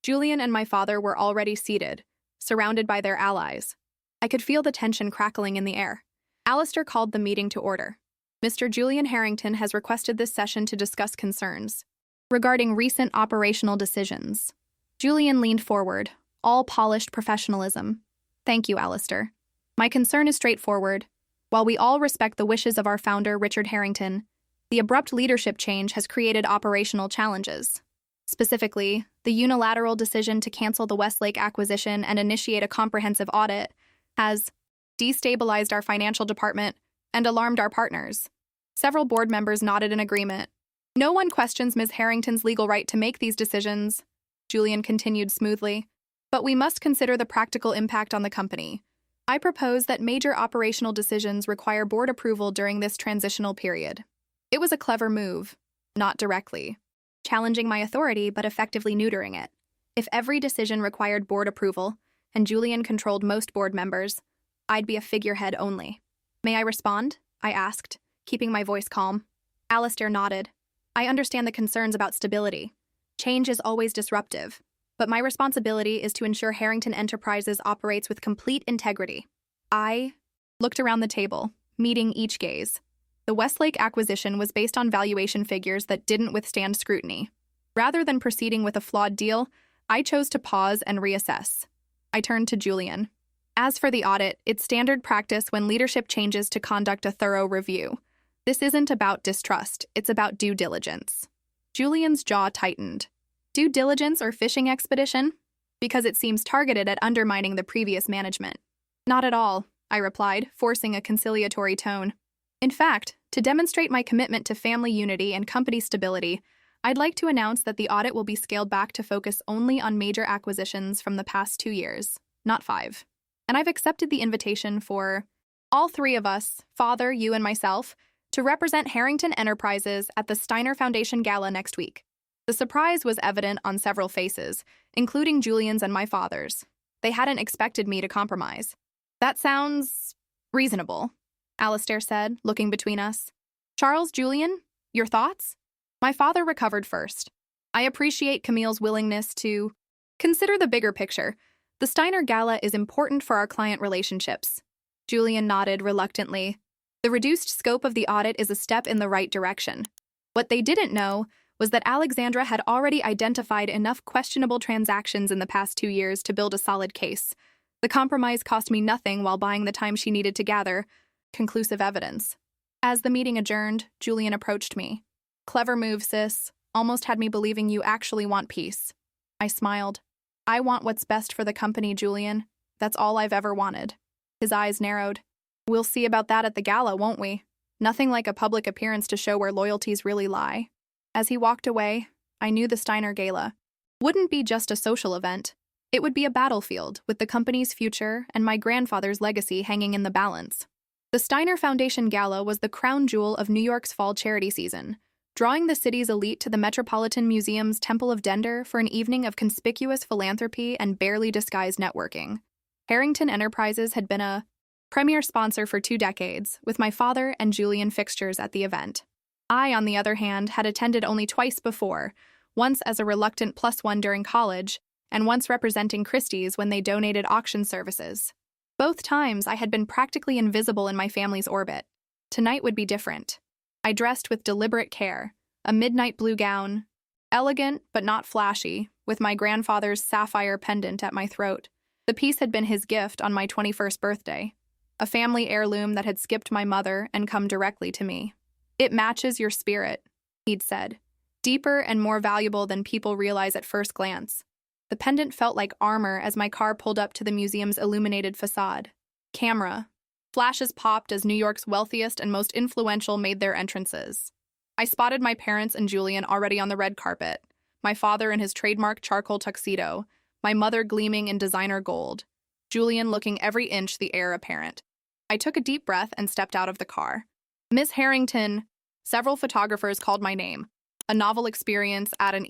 Julian and my father were already seated, surrounded by their allies. I could feel the tension crackling in the air. Alistair called the meeting to order. Mr. Julian Harrington has requested this session to discuss concerns regarding recent operational decisions. Julian leaned forward, all polished professionalism. Thank you, Alistair. My concern is straightforward. While we all respect the wishes of our founder, Richard Harrington, the abrupt leadership change has created operational challenges. Specifically, the unilateral decision to cancel the Westlake acquisition and initiate a comprehensive audit has destabilized our financial department and alarmed our partners. Several board members nodded in agreement. No one questions Ms. Harrington's legal right to make these decisions, Julian continued smoothly, but we must consider the practical impact on the company. I propose that major operational decisions require board approval during this transitional period. It was a clever move, not directly challenging my authority but effectively neutering it. If every decision required board approval, and Julian controlled most board members, I'd be a figurehead only. May I respond? I asked, keeping my voice calm. Alistair nodded. I understand the concerns about stability. Change is always disruptive, but my responsibility is to ensure Harrington Enterprises operates with complete integrity. I looked around the table, meeting each gaze. The Westlake acquisition was based on valuation figures that didn't withstand scrutiny. Rather than proceeding with a flawed deal, I chose to pause and reassess. I turned to Julian. As for the audit, it's standard practice when leadership changes to conduct a thorough review. This isn't about distrust, it's about due diligence. Julian's jaw tightened. Due diligence or fishing expedition? Because it seems targeted at undermining the previous management. Not at all, I replied, forcing a conciliatory tone. In fact, to demonstrate my commitment to family unity and company stability, I'd like to announce that the audit will be scaled back to focus only on major acquisitions from the past 2 years, not 5. And I've accepted the invitation for all 3 of us, Father, you, and myself, to represent Harrington Enterprises at the Steiner Foundation Gala next week. The surprise was evident on several faces, including Julian's and my father's. They hadn't expected me to compromise. That sounds reasonable, Alistair said, looking between us. Charles, Julian, your thoughts? My father recovered first. I appreciate Camille's willingness to consider the bigger picture. The Steiner Gala is important for our client relationships. Julian nodded reluctantly. The reduced scope of the audit is a step in the right direction. What they didn't know was that Alexandra had already identified enough questionable transactions in the past 2 years to build a solid case. The compromise cost me nothing while buying the time she needed to gather conclusive evidence. As the meeting adjourned, Julian approached me. Clever move, sis. Almost had me believing you actually want peace. I smiled. I want what's best for the company, Julian. That's all I've ever wanted. His eyes narrowed. We'll see about that at the gala, won't we? Nothing like a public appearance to show where loyalties really lie. As he walked away, I knew the Steiner Gala wouldn't be just a social event. It would be a battlefield with the company's future and my grandfather's legacy hanging in the balance. The Steiner Foundation Gala was the crown jewel of New York's fall charity season, drawing the city's elite to the Metropolitan Museum's Temple of Dender for an evening of conspicuous philanthropy and barely disguised networking. Harrington Enterprises had been a premier sponsor for 2 decades, with my father and Julian fixtures at the event. I, on the other hand, had attended only twice before, once as a reluctant +1 during college, and once representing Christie's when they donated auction services. Both times, I had been practically invisible in my family's orbit. Tonight would be different. I dressed with deliberate care, a midnight blue gown, elegant but not flashy, with my grandfather's sapphire pendant at my throat. The piece had been his gift on my 21st birthday, a family heirloom that had skipped my mother and come directly to me. It matches your spirit, he'd said, deeper and more valuable than people realize at first glance. The pendant felt like armor as my car pulled up to the museum's illuminated facade. Camera. Flashes popped as New York's wealthiest and most influential made their entrances. I spotted my parents and Julian already on the red carpet, my father in his trademark charcoal tuxedo, my mother gleaming in designer gold, Julian looking every inch the heir apparent. I took a deep breath and stepped out of the car. Miss Harrington, several photographers called my name. A novel experience at an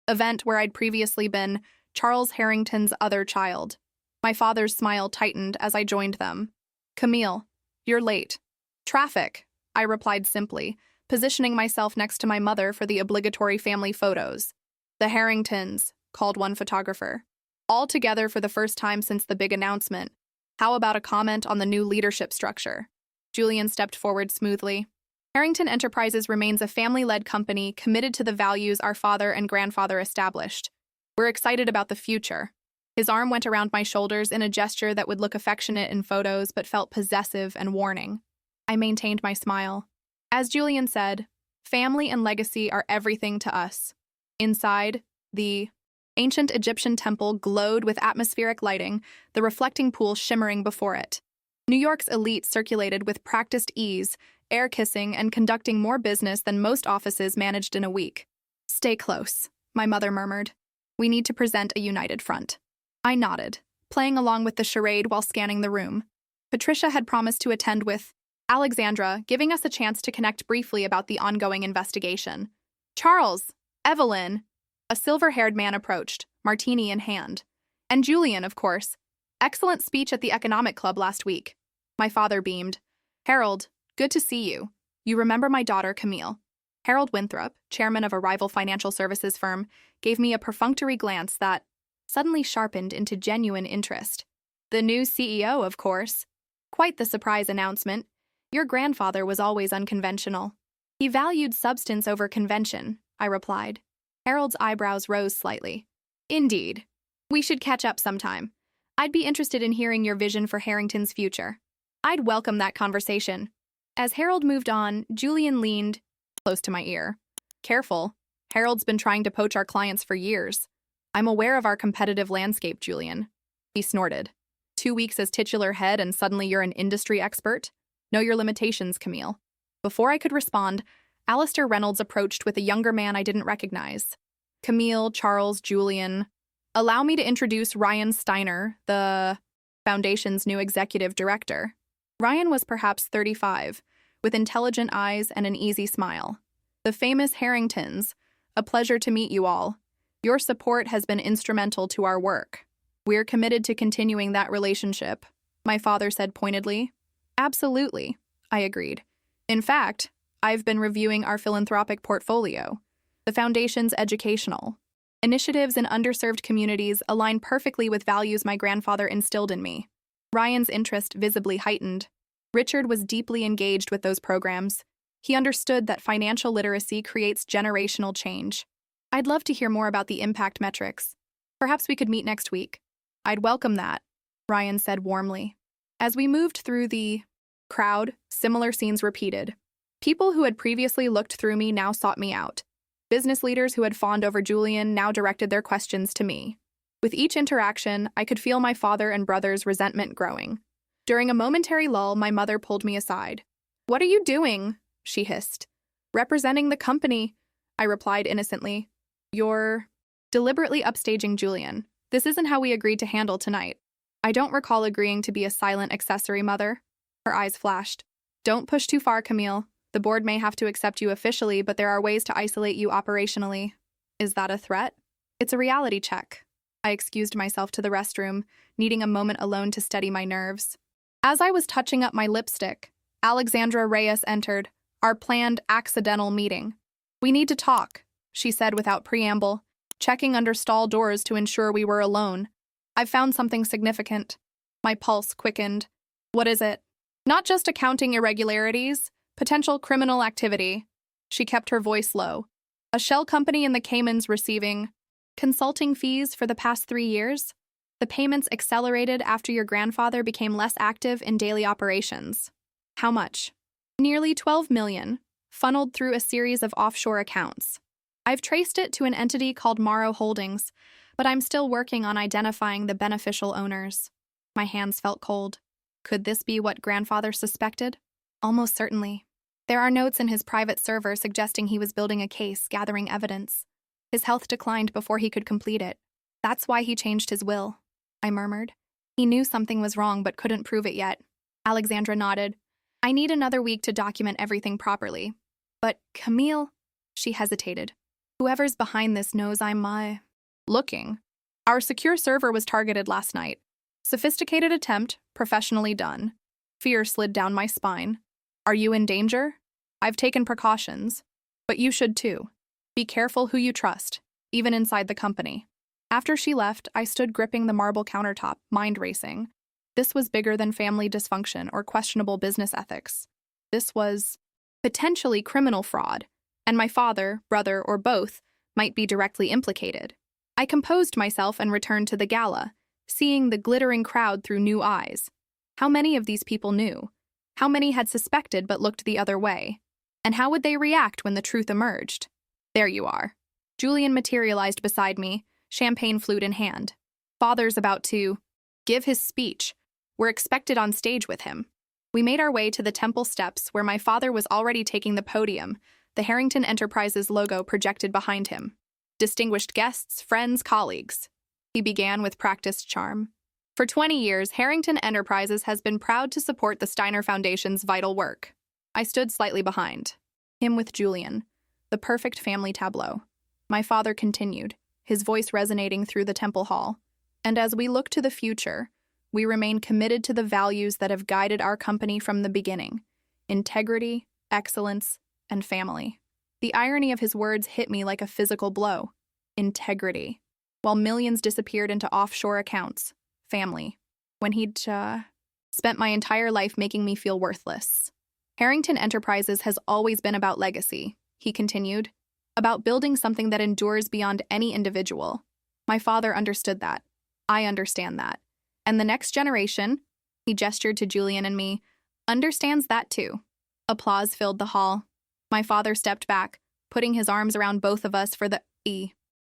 event where I'd previously been Charles Harrington's other child. My father's smile tightened as I joined them. Camille, you're late. Traffic, I replied simply, positioning myself next to my mother for the obligatory family photos. The Harringtons, called one photographer. All together for the first time since the big announcement. How about a comment on the new leadership structure? Julian stepped forward smoothly. Harrington Enterprises remains a family-led company committed to the values our father and grandfather established. We're excited about the future. His arm went around my shoulders in a gesture that would look affectionate in photos but felt possessive and warning. I maintained my smile. As Julian said, family and legacy are everything to us. Inside, the ancient Egyptian temple glowed with atmospheric lighting, the reflecting pool shimmering before it. New York's elite circulated with practiced ease, air-kissing and conducting more business than most offices managed in a week. Stay close, my mother murmured. We need to present a united front. I nodded, playing along with the charade while scanning the room. Patricia had promised to attend with Alexandra, giving us a chance to connect briefly about the ongoing investigation. Charles, Evelyn, a silver-haired man approached, martini in hand. And Julian, of course. Excellent speech at the Economic Club last week. My father beamed. Harold, good to see you. You remember my daughter, Camille. Harold Winthrop, chairman of a rival financial services firm, gave me a perfunctory glance that suddenly sharpened into genuine interest. The new CEO, of course. Quite the surprise announcement. Your grandfather was always unconventional. He valued substance over convention, I replied. Harold's eyebrows rose slightly. Indeed. We should catch up sometime. I'd be interested in hearing your vision for Harrington's future. I'd welcome that conversation. As Harold moved on, Julian leaned close to my ear. Careful. Harold's been trying to poach our clients for years. I'm aware of our competitive landscape, Julian. He snorted. 2 weeks as titular head and suddenly you're an industry expert? Know your limitations, Camille. Before I could respond, Alistair Reynolds approached with a younger man I didn't recognize. Camille, Charles, Julian. Allow me to introduce Ryan Steiner, the Foundation's new executive director. Ryan was perhaps 35, with intelligent eyes and an easy smile. The famous Harringtons. A pleasure to meet you all. Your support has been instrumental to our work. We're committed to continuing that relationship, my father said pointedly. Absolutely, I agreed. In fact, I've been reviewing our philanthropic portfolio. The Foundation's educational initiatives in underserved communities align perfectly with values my grandfather instilled in me. Ryan's interest visibly heightened. Richard was deeply engaged with those programs. He understood that financial literacy creates generational change. I'd love to hear more about the impact metrics. Perhaps we could meet next week. I'd welcome that, Ryan said warmly. As we moved through the crowd, similar scenes repeated. People who had previously looked through me now sought me out. Business leaders who had fawned over Julian now directed their questions to me. With each interaction, I could feel my father and brother's resentment growing. During a momentary lull, my mother pulled me aside. "What are you doing?" she hissed. "Representing the company," I replied innocently. "You're deliberately upstaging Julian. This isn't how we agreed to handle tonight." I don't recall agreeing to be a silent accessory, Mother. Her eyes flashed. "Don't push too far, Camille. The board may have to accept you officially, but there are ways to isolate you operationally." Is that a threat? It's a reality check. I excused myself to the restroom, needing a moment alone to steady my nerves. As I was touching up my lipstick, Alexandra Reyes entered, our planned accidental meeting. "We need to talk," she said without preamble, checking under stall doors to ensure we were alone. "I've found something significant." My pulse quickened. "What is it?" "Not just accounting irregularities, potential criminal activity." She kept her voice low. "A shell company in the Caymans receiving consulting fees for the past 3 years? The payments accelerated after your grandfather became less active in daily operations." "How much?" "Nearly 12 million, funneled through a series of offshore accounts. I've traced it to an entity called Morrow Holdings, but I'm still working on identifying the beneficial owners." My hands felt cold. Could this be what grandfather suspected? Almost certainly. There are notes in his private server suggesting he was building a case, gathering evidence. His health declined before he could complete it. "That's why he changed his will," I murmured. "He knew something was wrong but couldn't prove it yet." Alexandra nodded. "I need another week to document everything properly." "But, Camille," she hesitated. "Whoever's behind this knows I'm looking. Our secure server was targeted last night. Sophisticated attempt, professionally done." Fear slid down my spine. "Are you in danger?" "I've taken precautions. But you should too. Be careful who you trust, even inside the company." After she left, I stood gripping the marble countertop, mind racing. This was bigger than family dysfunction or questionable business ethics. This was potentially criminal fraud, and my father, brother, or both might be directly implicated. I composed myself and returned to the gala, seeing the glittering crowd through new eyes. How many of these people knew? How many had suspected but looked the other way? And how would they react when the truth emerged? There you are. Julian materialized beside me, champagne flute in hand. Father's about to give his speech. We're expected on stage with him. We made our way to the temple steps where my father was already taking the podium, the Harrington Enterprises logo projected behind him. "Distinguished guests, friends, colleagues," he began with practiced charm. "For 20 years, Harrington Enterprises has been proud to support the Steiner Foundation's vital work." I stood slightly behind him with Julian, the perfect family tableau. My father continued, his voice resonating through the temple hall. "And as we look to the future, we remain committed to the values that have guided our company from the beginning: integrity, excellence, and family. The irony of his words hit me like a physical blow. Integrity. While millions disappeared into offshore accounts. Family. When he'd spent my entire life making me feel worthless. Harrington Enterprises has always been about legacy, he continued. About building something that endures beyond any individual. My father understood that. I understand that. And the next generation, he gestured to Julian and me, understands that too. Applause filled the hall. My father stepped back, putting his arms around both of us for the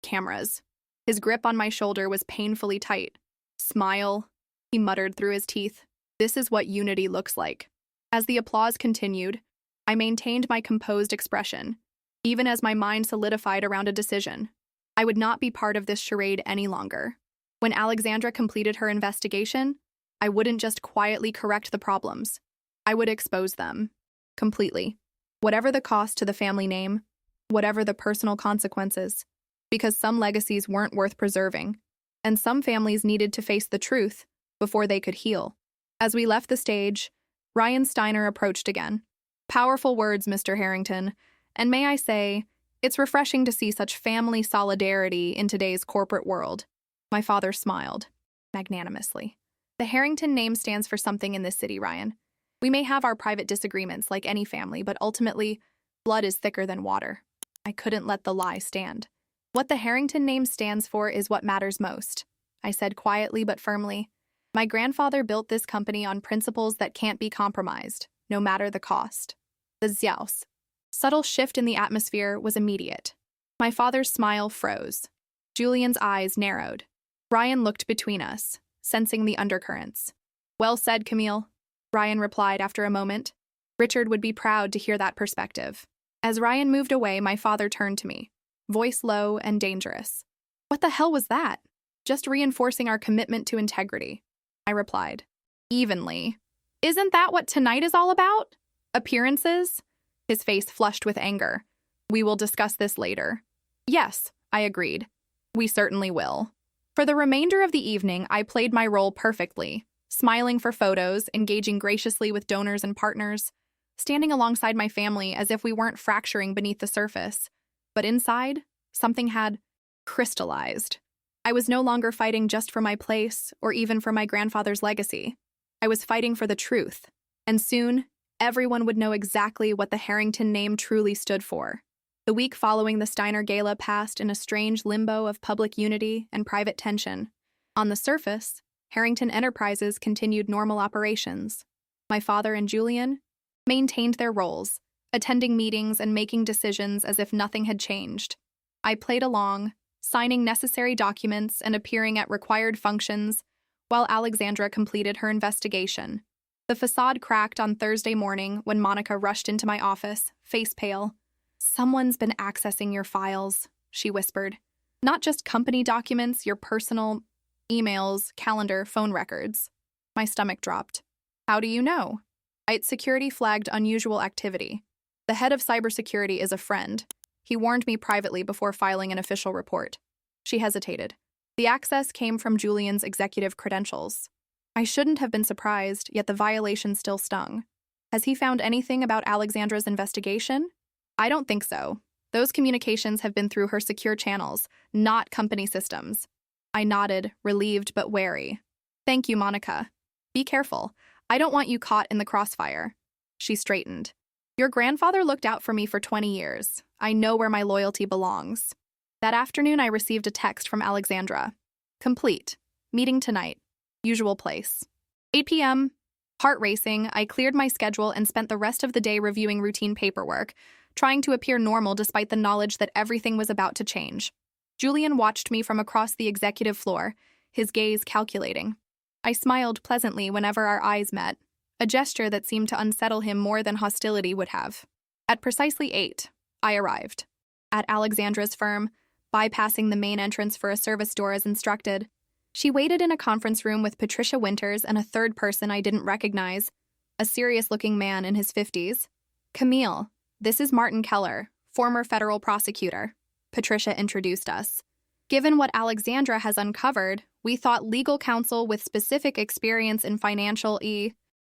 cameras. His grip on my shoulder was painfully tight. Smile, he muttered through his teeth. This is what unity looks like. As the applause continued, I maintained my composed expression, even as my mind solidified around a decision. I would not be part of this charade any longer. When Alexandra completed her investigation, I wouldn't just quietly correct the problems. I would expose them. Completely. Whatever the cost to the family name, whatever the personal consequences. Because some legacies weren't worth preserving, and some families needed to face the truth before they could heal. As we left the stage, Ryan Steiner approached again. Powerful words, Mr. Harrington, and may I say, it's refreshing to see such family solidarity in today's corporate world. My father smiled, magnanimously. The Harrington name stands for something in this city, Ryan. We may have our private disagreements like any family, but ultimately, blood is thicker than water. I couldn't let the lie stand. What the Harrington name stands for is what matters most, I said quietly but firmly. My grandfather built this company on principles that can't be compromised, no matter the cost. The Xiaos. Subtle shift in the atmosphere was immediate. My father's smile froze. Julian's eyes narrowed. Ryan looked between us, sensing the undercurrents. Well said, Camille, Ryan replied after a moment. Richard would be proud to hear that perspective. As Ryan moved away, my father turned to me, voice low and dangerous. What the hell was that? Just reinforcing our commitment to integrity, I replied. Evenly. Isn't that what tonight is all about? Appearances? His face flushed with anger. We will discuss this later. Yes, I agreed. We certainly will. For the remainder of the evening, I played my role perfectly, smiling for photos, engaging graciously with donors and partners, standing alongside my family as if we weren't fracturing beneath the surface. But inside, something had crystallized. I was no longer fighting just for my place or even for my grandfather's legacy. I was fighting for the truth, and soon, everyone would know exactly what the Harrington name truly stood for. The week following the Steiner Gala passed in a strange limbo of public unity and private tension. On the surface, Harrington Enterprises continued normal operations. My father and Julian maintained their roles, attending meetings and making decisions as if nothing had changed. I played along, signing necessary documents and appearing at required functions, while Alexandra completed her investigation. The facade cracked on Thursday morning when Monica rushed into my office, face pale. Someone's been accessing your files, she whispered. Not just company documents, your personal emails, calendar, phone records. My stomach dropped. How do you know? IT security flagged unusual activity. The head of cybersecurity is a friend. He warned me privately before filing an official report. She hesitated. The access came from Julian's executive credentials. I shouldn't have been surprised, yet the violation still stung. Has he found anything about Alexandra's investigation? I don't think so. Those communications have been through her secure channels, not company systems. I nodded, relieved but wary. Thank you, Monica. Be careful. I don't want you caught in the crossfire. She straightened. Your grandfather looked out for me for 20 years. I know where my loyalty belongs. That afternoon, I received a text from Alexandra. Complete. Meeting tonight. Usual place. 8 p.m. Heart racing, I cleared my schedule and spent the rest of the day reviewing routine paperwork, trying to appear normal despite the knowledge that everything was about to change. Julian watched me from across the executive floor, his gaze calculating. I smiled pleasantly whenever our eyes met, a gesture that seemed to unsettle him more than hostility would have. At precisely 8, I arrived. At Alexandra's firm, bypassing the main entrance for a service door as instructed. She waited in a conference room with Patricia Winters and a third person I didn't recognize, a serious-looking man in his 50s. Camille, this is Martin Keller, former federal prosecutor. Patricia introduced us. Given what Alexandra has uncovered, we thought legal counsel with specific experience in financial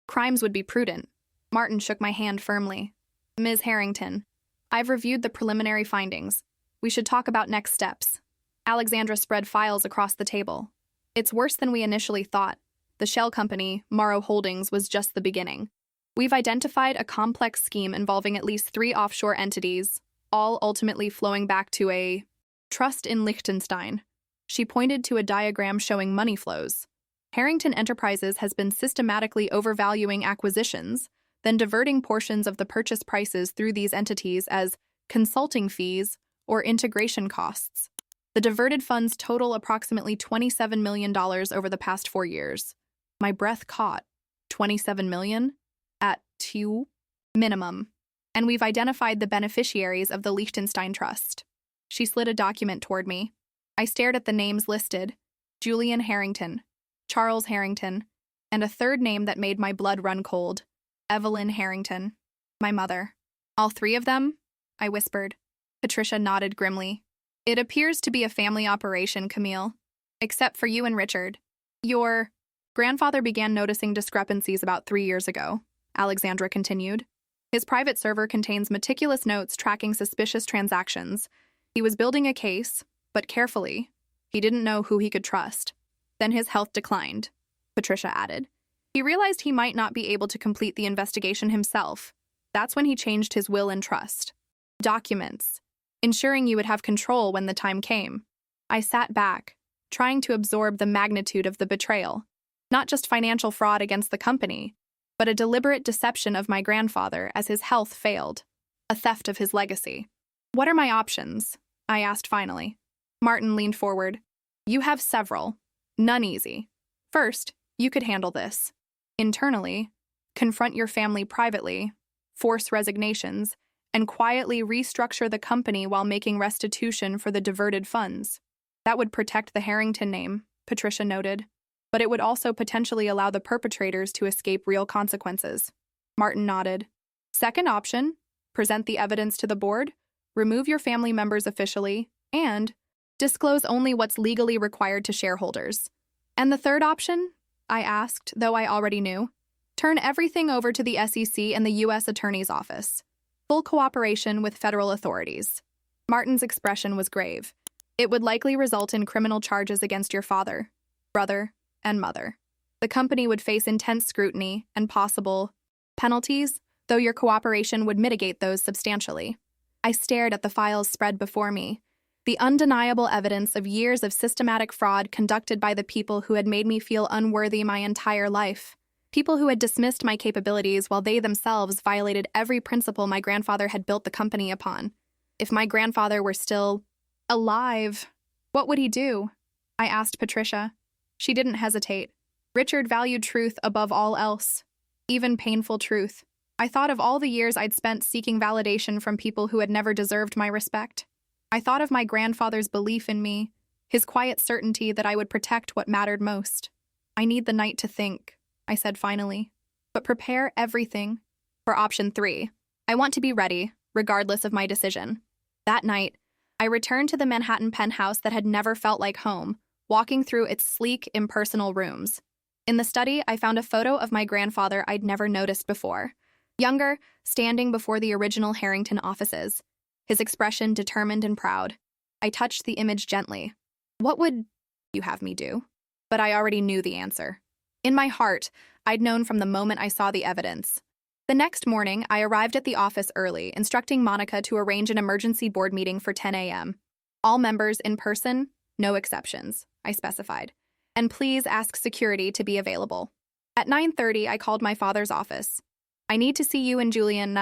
crimes would be prudent. Martin shook my hand firmly. Ms. Harrington, I've reviewed the preliminary findings. We should talk about next steps. Alexandra spread files across the table. It's worse than we initially thought. The shell company, Morrow Holdings, was just the beginning. We've identified a complex scheme involving at least 3 offshore entities, all ultimately flowing back to a trust in Liechtenstein. She pointed to a diagram showing money flows. Harrington Enterprises has been systematically overvaluing acquisitions, then diverting portions of the purchase prices through these entities as consulting fees or integration costs. The diverted funds total approximately $27 million over the past 4 years. My breath caught. $27 million? At 2 minimum. And we've identified the beneficiaries of the Liechtenstein Trust. She slid a document toward me. I stared at the names listed: Julian Harrington, Charles Harrington, and a third name that made my blood run cold: Evelyn Harrington, my mother. All 3 of them? I whispered. Patricia nodded grimly. It appears to be a family operation, Camille. Except for you and Richard. Your grandfather began noticing discrepancies about 3 years ago, Alexandra continued. His private server contains meticulous notes tracking suspicious transactions. He was building a case, but carefully. He didn't know who he could trust. Then his health declined, Patricia added. He realized he might not be able to complete the investigation himself. That's when he changed his will and trust. Documents, ensuring you would have control when the time came. I sat back, trying to absorb the magnitude of the betrayal. Not just financial fraud against the company, but a deliberate deception of my grandfather as his health failed. A theft of his legacy. What are my options? I asked finally. Martin leaned forward. You have several. None easy. First, you could handle this. Internally, confront your family privately, force resignations, and quietly restructure the company while making restitution for the diverted funds. That would protect the Harrington name, Patricia noted. But it would also potentially allow the perpetrators to escape real consequences. Martin nodded. Second option, present the evidence to the board, remove your family members officially, and disclose only what's legally required to shareholders. And the third option? I asked, though I already knew. Turn everything over to the SEC and the U.S. Attorney's Office. Full cooperation with federal authorities. Martin's expression was grave. It would likely result in criminal charges against your father, brother, and mother. The company would face intense scrutiny and possible penalties, though your cooperation would mitigate those substantially. I stared at the files spread before me, the undeniable evidence of years of systematic fraud conducted by the people who had made me feel unworthy my entire life. People who had dismissed my capabilities while they themselves violated every principle my grandfather had built the company upon. If my grandfather were still alive, what would he do? I asked Patricia. She didn't hesitate. Richard valued truth above all else, even painful truth. I thought of all the years I'd spent seeking validation from people who had never deserved my respect. I thought of my grandfather's belief in me, his quiet certainty that I would protect what mattered most. I need the night to think, I said finally, but prepare everything for option 3. I want to be ready, regardless of my decision. That night, I returned to the Manhattan penthouse that had never felt like home, walking through its sleek, impersonal rooms. In the study, I found a photo of my grandfather I'd never noticed before. Younger, standing before the original Harrington offices, his expression determined and proud. I touched the image gently. What would you have me do? But I already knew the answer. In my heart, I'd known from the moment I saw the evidence. The next morning, I arrived at the office early, instructing Monica to arrange an emergency board meeting for 10 a.m. All members in person, no exceptions, I specified. And please ask security to be available. At 9:30, I called my father's office. I need to see you and Julian,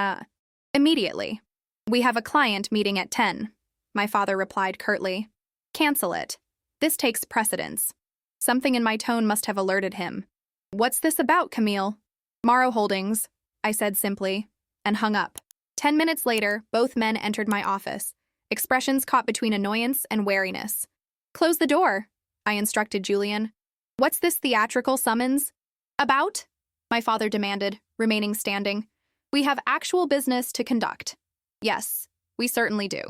immediately. We have a client meeting at 10, my father replied curtly. Cancel it. This takes precedence. Something in my tone must have alerted him. What's this about, Camille? Morrow Holdings, I said simply, and hung up. 10 minutes later, both men entered my office, expressions caught between annoyance and wariness. Close the door, I instructed Julian. What's this theatrical summons? About? My father demanded, remaining standing. We have actual business to conduct. Yes, we certainly do.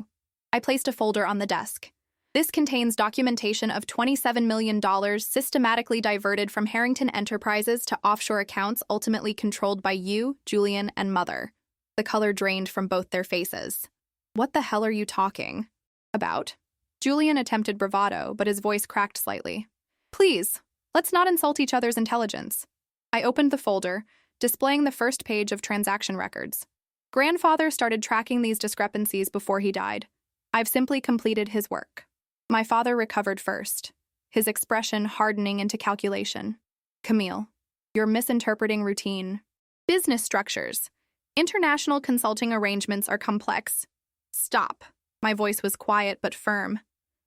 I placed a folder on the desk. This contains documentation of $27 million systematically diverted from Harrington Enterprises to offshore accounts ultimately controlled by you, Julian, and Mother. The color drained from both their faces. What the hell are you talking about? Julian attempted bravado, but his voice cracked slightly. Please, let's not insult each other's intelligence. I opened the folder, displaying the first page of transaction records. Grandfather started tracking these discrepancies before he died. I've simply completed his work. My father recovered first, his expression hardening into calculation. Camille, you're misinterpreting routine. Business structures. International consulting arrangements are complex. Stop. My voice was quiet but firm.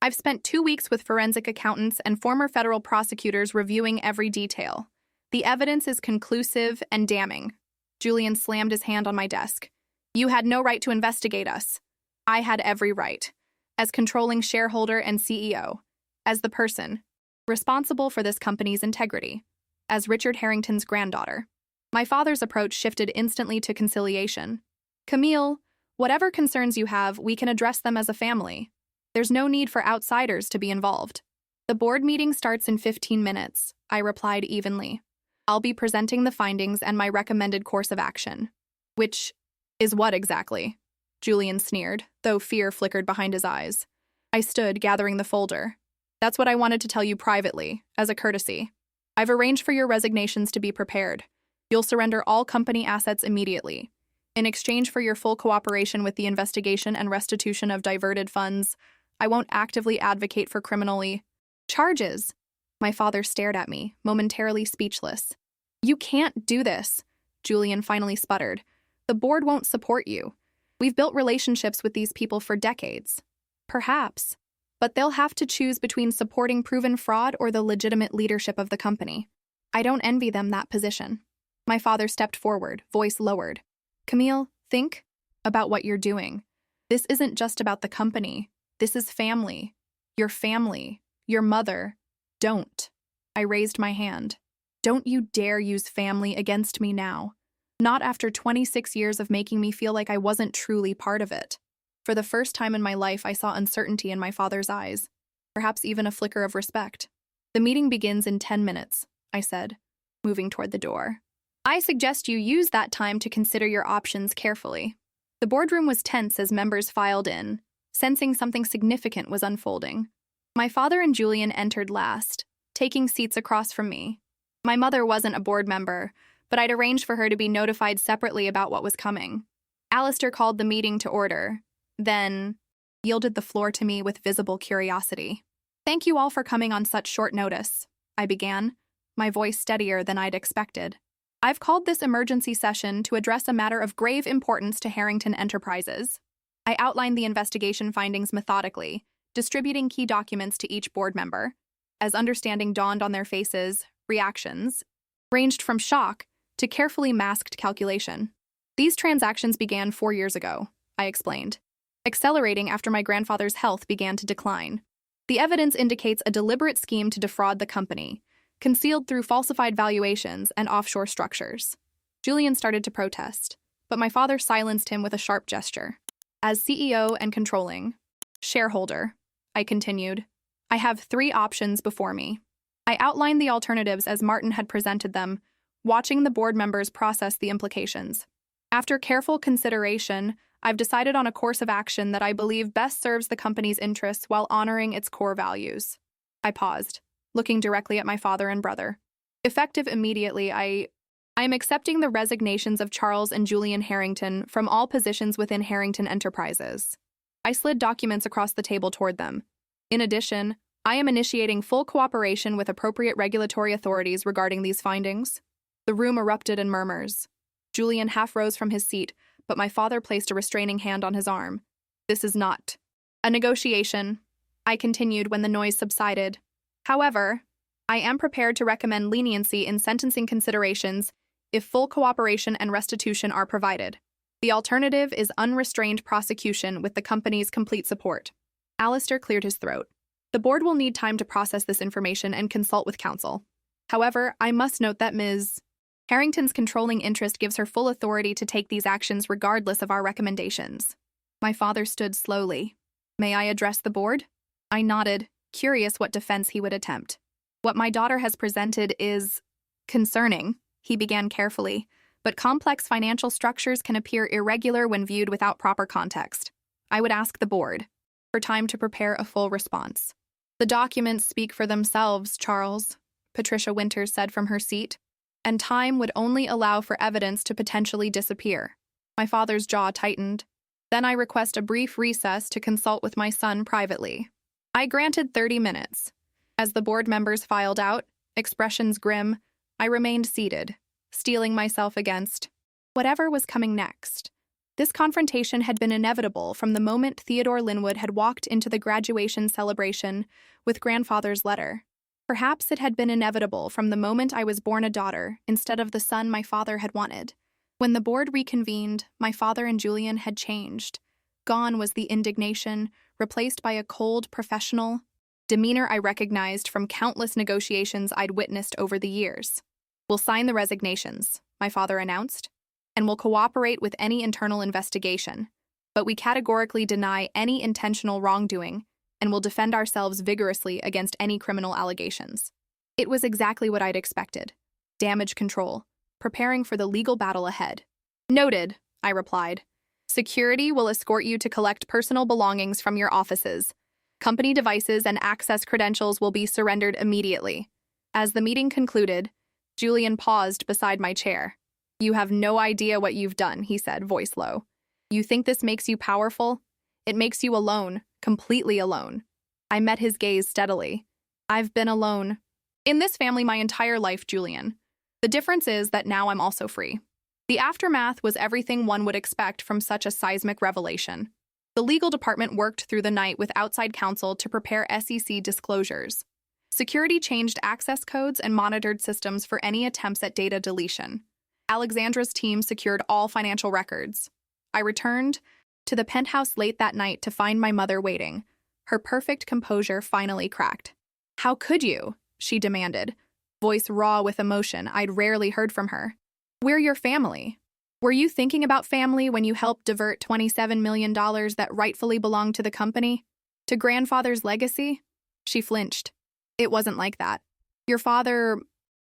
I've spent 2 weeks with forensic accountants and former federal prosecutors reviewing every detail. The evidence is conclusive and damning. Julian slammed his hand on my desk. You had no right to investigate us. I had every right. As controlling shareholder and CEO. As the person responsible for this company's integrity. As Richard Harrington's granddaughter. My father's approach shifted instantly to conciliation. Camille, whatever concerns you have, we can address them as a family. There's no need for outsiders to be involved. The board meeting starts in 15 minutes, I replied evenly. I'll be presenting the findings and my recommended course of action. Which is what exactly? Julian sneered, though fear flickered behind his eyes. I stood, gathering the folder. That's what I wanted to tell you privately, as a courtesy. I've arranged for your resignations to be prepared. You'll surrender all company assets immediately. In exchange for your full cooperation with the investigation and restitution of diverted funds, I won't actively advocate for criminally charges. My father stared at me, momentarily speechless. You can't do this, Julian finally sputtered. The board won't support you. We've built relationships with these people for decades. Perhaps. But they'll have to choose between supporting proven fraud or the legitimate leadership of the company. I don't envy them that position. My father stepped forward, voice lowered. Camille, think about what you're doing. This isn't just about the company. This is family. Your mother. Don't. I raised my hand. Don't you dare use family against me now. Not after 26 years of making me feel like I wasn't truly part of it. For the first time in my life, I saw uncertainty in my father's eyes, perhaps even a flicker of respect. The meeting begins in 10 minutes, I said, moving toward the door. I suggest you use that time to consider your options carefully. The boardroom was tense as members filed in, sensing something significant was unfolding. My father and Julian entered last, taking seats across from me. My mother wasn't a board member, but I'd arranged for her to be notified separately about what was coming. Alistair called the meeting to order, then yielded the floor to me with visible curiosity. Thank you all for coming on such short notice, I began, my voice steadier than I'd expected. I've called this emergency session to address a matter of grave importance to Harrington Enterprises. I outlined the investigation findings methodically, distributing key documents to each board member. As understanding dawned on their faces, reactions ranged from shock to carefully masked calculation. These transactions began 4 years ago, I explained, accelerating after my grandfather's health began to decline. The evidence indicates a deliberate scheme to defraud the company, concealed through falsified valuations and offshore structures. Julian started to protest, but my father silenced him with a sharp gesture. As CEO and controlling shareholder, I continued, I have 3 options before me. I outlined the alternatives as Martin had presented them, watching the board members process the implications. After careful consideration, I've decided on a course of action that I believe best serves the company's interests while honoring its core values. I paused, looking directly at my father and brother. Effective immediately, I am accepting the resignations of Charles and Julian Harrington from all positions within Harrington Enterprises. I slid documents across the table toward them. In addition, I am initiating full cooperation with appropriate regulatory authorities regarding these findings. The room erupted in murmurs. Julian half rose from his seat, but my father placed a restraining hand on his arm. This is not a negotiation, I continued when the noise subsided. However, I am prepared to recommend leniency in sentencing considerations if full cooperation and restitution are provided. The alternative is unrestrained prosecution with the company's complete support. Alistair cleared his throat. The board will need time to process this information and consult with counsel. However, I must note that Ms. Harrington's controlling interest gives her full authority to take these actions regardless of our recommendations. My father stood slowly. May I address the board? I nodded, curious what defense he would attempt. What my daughter has presented is concerning, he began carefully, but complex financial structures can appear irregular when viewed without proper context. I would ask the board for time to prepare a full response. The documents speak for themselves, Charles, Patricia Winters said from her seat, and time would only allow for evidence to potentially disappear. My father's jaw tightened. Then I request a brief recess to consult with my son privately. I granted 30 minutes. As the board members filed out, expressions grim, I remained seated, steeling myself against whatever was coming next. This confrontation had been inevitable from the moment Theodore Linwood had walked into the graduation celebration with grandfather's letter. Perhaps it had been inevitable from the moment I was born a daughter instead of the son my father had wanted. When the board reconvened, my father and Julian had changed. Gone was the indignation, replaced by a cold, professional demeanor I recognized from countless negotiations I'd witnessed over the years. "We'll sign the resignations," my father announced, "and will cooperate with any internal investigation, but we categorically deny any intentional wrongdoing and will defend ourselves vigorously against any criminal allegations." It was exactly what I'd expected. Damage control, preparing for the legal battle ahead. "Noted," I replied. "Security will escort you to collect personal belongings from your offices. Company devices and access credentials will be surrendered immediately." As the meeting concluded, Julian paused beside my chair. "You have no idea what you've done," he said, voice low. "You think this makes you powerful? It makes you alone, completely alone." I met his gaze steadily. "I've been alone in this family my entire life, Julian. The difference is that now I'm also free." The aftermath was everything one would expect from such a seismic revelation. The legal department worked through the night with outside counsel to prepare SEC disclosures. Security changed access codes and monitored systems for any attempts at data deletion. Alexandra's team secured all financial records. I returned to the penthouse late that night to find my mother waiting. Her perfect composure finally cracked. "How could you?" she demanded, voice raw with emotion I'd rarely heard from her. "We're your family. Were you thinking about family when you helped divert $27 million that rightfully belonged to the company? To grandfather's legacy?" She flinched. "It wasn't like that. Your father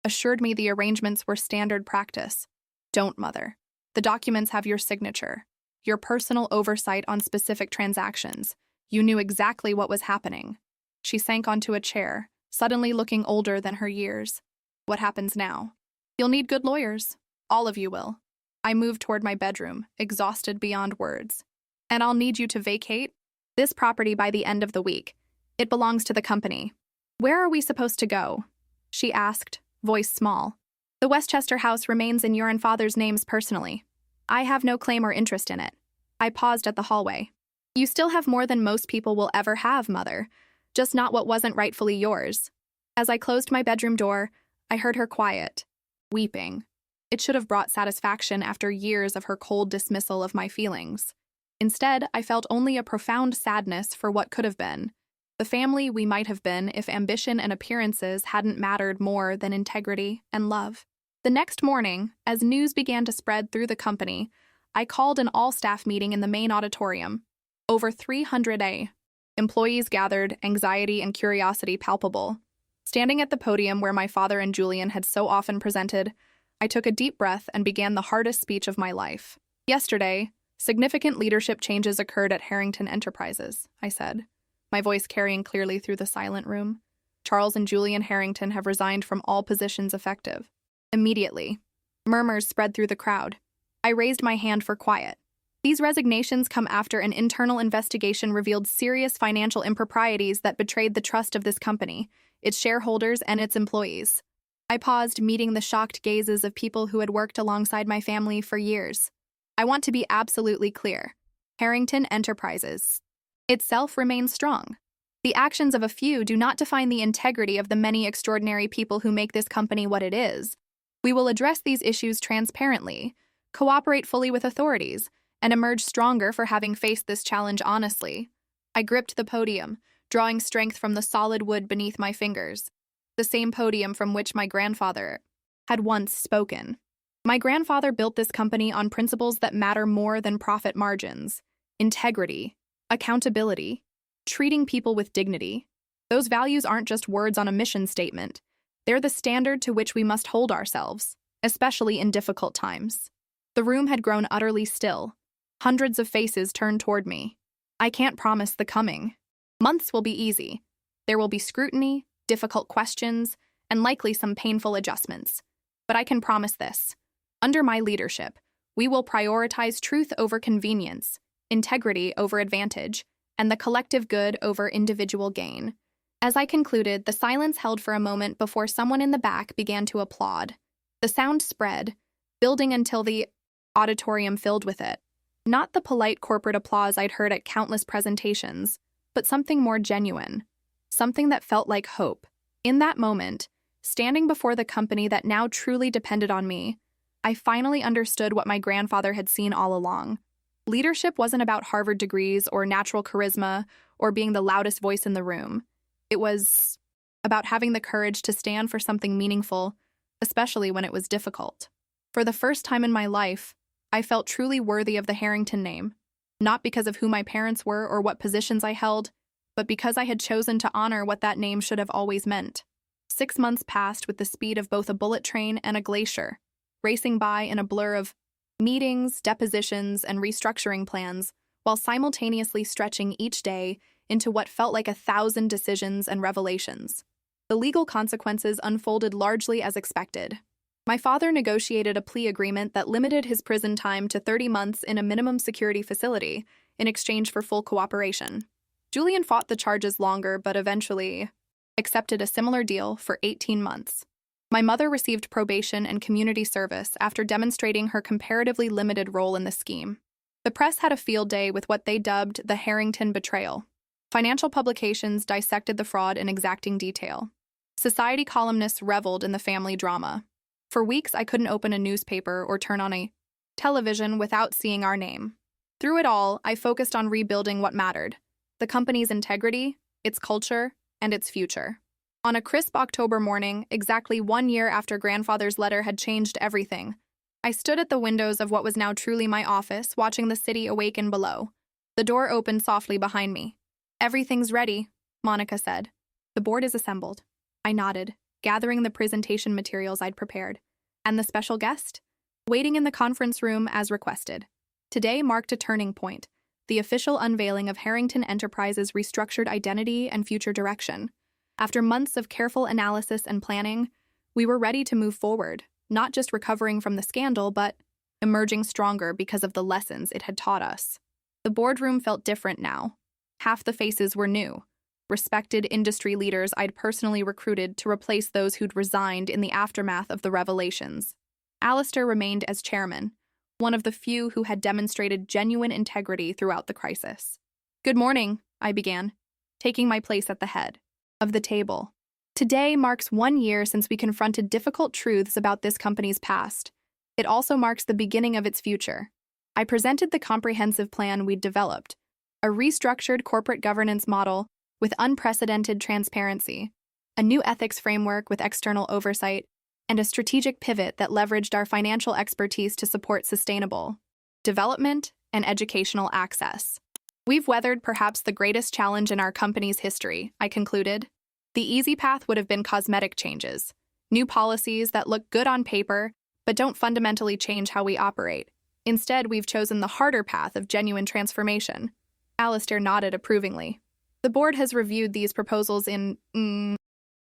assured me the arrangements were standard practice." "Don't, Mother. The documents have your signature, your personal oversight on specific transactions. You knew exactly what was happening." She sank onto a chair, suddenly looking older than her years. "What happens now? You'll need good lawyers. All of you will." I moved toward my bedroom, exhausted beyond words. "And I'll need you to vacate this property by the end of the week. It belongs to the company." "Where are we supposed to go?" she asked, voice small. "The Westchester house remains in your and father's names personally. I have no claim or interest in it." I paused at the hallway. "You still have more than most people will ever have, Mother, just not what wasn't rightfully yours." As I closed my bedroom door, I heard her quiet, weeping. It should have brought satisfaction after years of her cold dismissal of my feelings. Instead, I felt only a profound sadness for what could have been. The family we might have been if ambition and appearances hadn't mattered more than integrity and love. The next morning, as news began to spread through the company, I called an all-staff meeting in the main auditorium. Over 300 employees gathered, anxiety and curiosity palpable. Standing at the podium where my father and Julian had so often presented, I took a deep breath and began the hardest speech of my life. "Yesterday, significant leadership changes occurred at Harrington Enterprises," I said, my voice carrying clearly through the silent room. "Charles and Julian Harrington have resigned from all positions effective immediately." Murmurs spread through the crowd. I raised my hand for quiet. "These resignations come after an internal investigation revealed serious financial improprieties that betrayed the trust of this company, its shareholders, and its employees." I paused, meeting the shocked gazes of people who had worked alongside my family for years. "I want to be absolutely clear. Harrington Enterprises itself remains strong. The actions of a few do not define the integrity of the many extraordinary people who make this company what it is. We will address these issues transparently, cooperate fully with authorities, and emerge stronger for having faced this challenge honestly." I gripped the podium, drawing strength from the solid wood beneath my fingers. The same podium from which my grandfather had once spoken. My grandfather built this company on principles that matter more than profit margins: integrity, accountability, treating people with dignity. Those values aren't just words on a mission statement. They're the standard to which we must hold ourselves. especially in difficult times. The room had grown utterly still. Hundreds of faces turned toward me. I can't promise the coming. Months will be easy. There will be scrutiny, difficult questions, and likely some painful adjustments. But I can promise this. Under my leadership, we will prioritize truth over convenience, integrity over advantage, and the collective good over individual gain. As I concluded, the silence held for a moment before someone in the back began to applaud. The sound spread, building until the auditorium filled with it. Not the polite corporate applause I'd heard at countless presentations, but something more genuine, something that felt like hope. In that moment, standing before the company that now truly depended on me, I finally understood what my grandfather had seen all along. Leadership wasn't about Harvard degrees or natural charisma or being the loudest voice in the room. It was about having the courage to stand for something meaningful, especially when it was difficult. For the first time in my life, I felt truly worthy of the Harrington name, not because of who my parents were or what positions I held, but because I had chosen to honor what that name should have always meant. 6 months passed with the speed of both a bullet train and a glacier, racing by in a blur of meetings, depositions, and restructuring plans, while simultaneously stretching each day into what felt like 1,000 decisions and revelations. The legal consequences unfolded largely as expected. My father negotiated a plea agreement that limited his prison time to 30 months in a minimum security facility in exchange for full cooperation. Julian fought the charges longer but eventually accepted a similar deal for 18 months. My mother received probation and community service after demonstrating her comparatively limited role in the scheme. The press had a field day with what they dubbed the Harrington betrayal. Financial publications dissected the fraud in exacting detail. Society columnists reveled in the family drama. For weeks, I couldn't open a newspaper or turn on a television without seeing our name. Through it all, I focused on rebuilding what mattered: the company's integrity, its culture, and its future. On a crisp October morning, exactly 1 year after grandfather's letter had changed everything, I stood at the windows of what was now truly my office, watching the city awaken below. The door opened softly behind me. "Everything's ready," Monica said. "The board is assembled." I nodded, gathering the presentation materials I'd prepared. "And the special guest?" "Waiting in the conference room as requested." Today marked a turning point, the official unveiling of Harrington Enterprises' restructured identity and future direction. After months of careful analysis and planning, we were ready to move forward, not just recovering from the scandal, but emerging stronger because of the lessons it had taught us. The boardroom felt different now. Half the faces were new, respected industry leaders I'd personally recruited to replace those who'd resigned in the aftermath of the revelations. Alistair remained as chairman, one of the few who had demonstrated genuine integrity throughout the crisis. "Good morning," I began, taking my place at the head of the table. Today marks 1 year since we confronted difficult truths about this company's past. It also marks the beginning of its future. I presented the comprehensive plan we'd developed, a restructured corporate governance model with unprecedented transparency, a new ethics framework with external oversight, and a strategic pivot that leveraged our financial expertise to support sustainable development and educational access. "We've weathered perhaps the greatest challenge in our company's history," I concluded. The easy path would have been cosmetic changes, new policies that look good on paper but don't fundamentally change how we operate. Instead, we've chosen the harder path of genuine transformation. Alistair nodded approvingly. "The board has reviewed these proposals in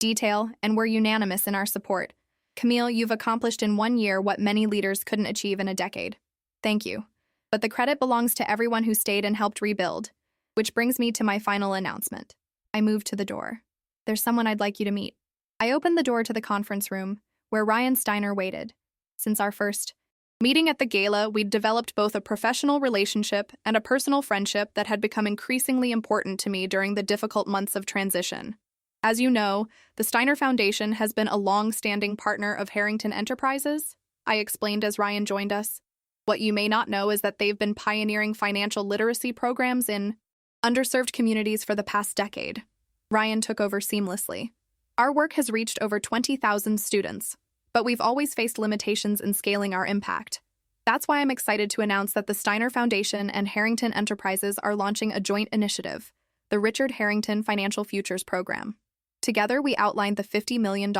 detail, and we're unanimous in our support. Camille, you've accomplished in 1 year what many leaders couldn't achieve in a decade. Thank you. But the credit belongs to everyone who stayed and helped rebuild. Which brings me to my final announcement." I moved to the door. "There's someone I'd like you to meet." I opened the door to the conference room, where Ryan Steiner waited. Since our first meeting at the gala, we'd developed both a professional relationship and a personal friendship that had become increasingly important to me during the difficult months of transition. As you know, the Steiner Foundation has been a long-standing partner of Harrington Enterprises, I explained as Ryan joined us. What you may not know is that they've been pioneering financial literacy programs in underserved communities for the past decade. Ryan took over seamlessly. "Our work has reached over 20,000 students, but we've always faced limitations in scaling our impact. That's why I'm excited to announce that the Steiner Foundation and Harrington Enterprises are launching a joint initiative, the Richard Harrington Financial Futures Program. Together, we outlined the $50 million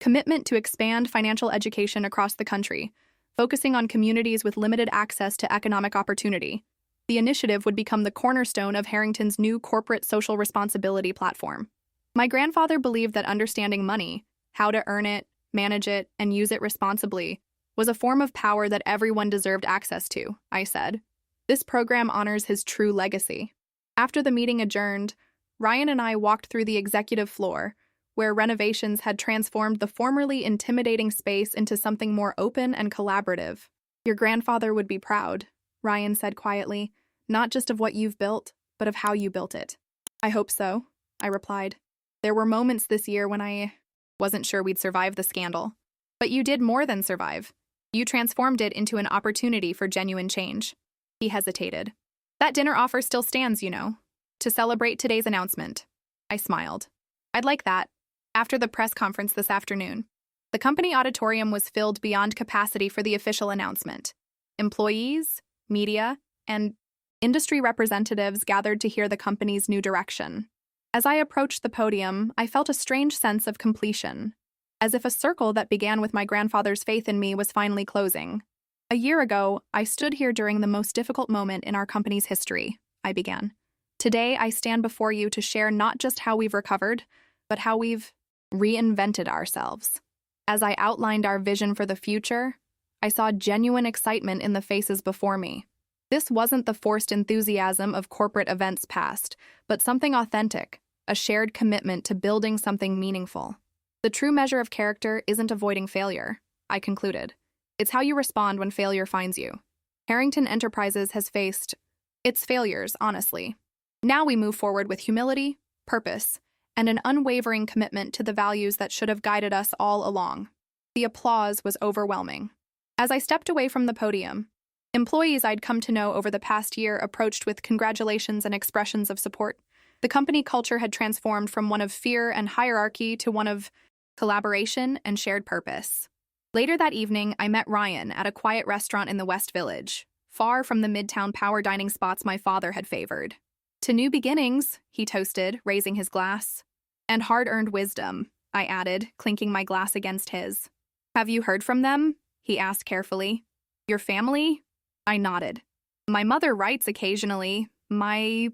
Commitment to expand financial education across the country, focusing on communities with limited access to economic opportunity. The initiative would become the cornerstone of Harrington's new corporate social responsibility platform. My grandfather believed that understanding money, how to earn it, manage it, and use it responsibly, was a form of power that everyone deserved access to, I said. This program honors his true legacy. After the meeting adjourned, Ryan and I walked through the executive floor, where renovations had transformed the formerly intimidating space into something more open and collaborative. Your grandfather would be proud, Ryan said quietly, not just of what you've built, but of how you built it. I hope so, I replied. There were moments this year when I wasn't sure we'd survive the scandal. But you did more than survive. You transformed it into an opportunity for genuine change. He hesitated. That dinner offer still stands, to celebrate today's announcement. I smiled. I'd like that. After the press conference this afternoon, the company auditorium was filled beyond capacity for the official announcement. Employees, media, and industry representatives gathered to hear the company's new direction. As I approached the podium, I felt a strange sense of completion, as if a circle that began with my grandfather's faith in me was finally closing. A year ago, I stood here during the most difficult moment in our company's history, I began. Today, I stand before you to share not just how we've recovered, but how we've reinvented ourselves. As I outlined our vision for the future, I saw genuine excitement in the faces before me. This wasn't the forced enthusiasm of corporate events past, but something authentic, a shared commitment to building something meaningful. The true measure of character isn't avoiding failure, I concluded. It's how you respond when failure finds you. Harrington Enterprises has faced its failures, honestly. Now we move forward with humility, purpose, and an unwavering commitment to the values that should have guided us all along. The applause was overwhelming. As I stepped away from the podium, employees I'd come to know over the past year approached with congratulations and expressions of support. The company culture had transformed from one of fear and hierarchy to one of collaboration and shared purpose. Later that evening, I met Ryan at a quiet restaurant in the West Village, far from the midtown power dining spots my father had favored. To new beginnings, he toasted, raising his glass. And hard-earned wisdom, I added, clinking my glass against his. Have you heard from them? He asked carefully. Your family? I nodded. My mother writes occasionally. My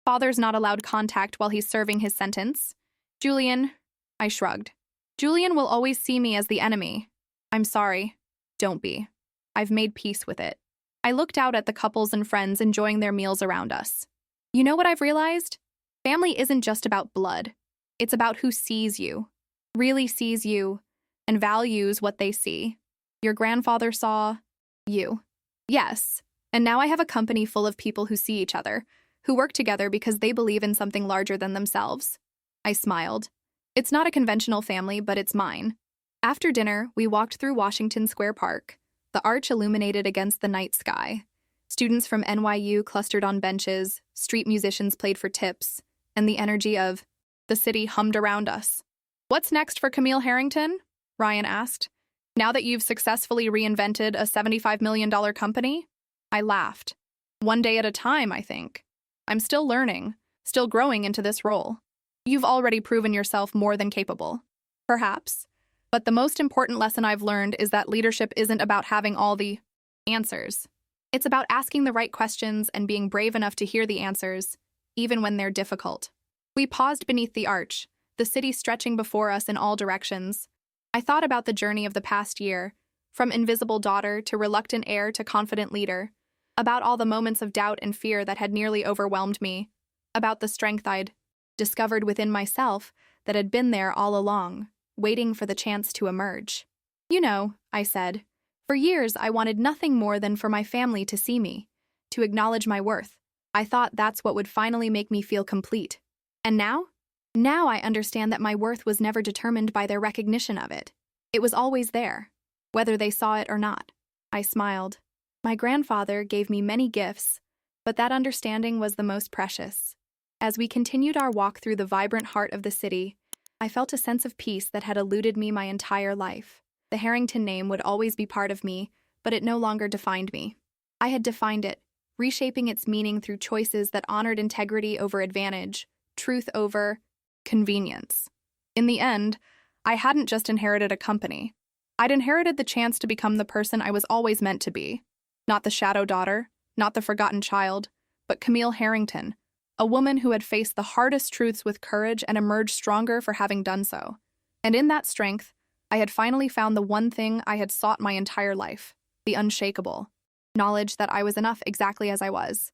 father's not allowed contact while he's serving his sentence. Julian, I shrugged. Julian will always see me as the enemy. I'm sorry. Don't be. I've made peace with it. I looked out at the couples and friends enjoying their meals around us. You know what I've realized? Family isn't just about blood. It's about who sees you, really sees you, and values what they see. Your grandfather saw you. Yes, and now I have a company full of people who see each other, who work together because they believe in something larger than themselves. I smiled. It's not a conventional family, but it's mine. After dinner, we walked through Washington Square Park, the arch illuminated against the night sky. Students from NYU clustered on benches, street musicians played for tips, and the energy of the city hummed around us. What's next for Camille Harrington? Ryan asked. Now that you've successfully reinvented a $75 million company? I laughed. One day at a time, I think. I'm still learning, still growing into this role. You've already proven yourself more than capable. Perhaps. But the most important lesson I've learned is that leadership isn't about having all the answers. It's about asking the right questions and being brave enough to hear the answers, even when they're difficult. We paused beneath the arch, the city stretching before us in all directions. I thought about the journey of the past year, from invisible daughter to reluctant heir to confident leader, about all the moments of doubt and fear that had nearly overwhelmed me, about the strength I'd discovered within myself that had been there all along, waiting for the chance to emerge. You know, I said, for years I wanted nothing more than for my family to see me, to acknowledge my worth. I thought that's what would finally make me feel complete. And now? Now I understand that my worth was never determined by their recognition of it. It was always there, whether they saw it or not. I smiled. My grandfather gave me many gifts, but that understanding was the most precious. As we continued our walk through the vibrant heart of the city, I felt a sense of peace that had eluded me my entire life. The Harrington name would always be part of me, but it no longer defined me. I had defined it, reshaping its meaning through choices that honored integrity over advantage, truth over convenience. In the end, I hadn't just inherited a company. I'd inherited the chance to become the person I was always meant to be. Not the shadow daughter, not the forgotten child, but Camille Harrington, a woman who had faced the hardest truths with courage and emerged stronger for having done so. And in that strength, I had finally found the one thing I had sought my entire life, the unshakable knowledge that I was enough exactly as I was.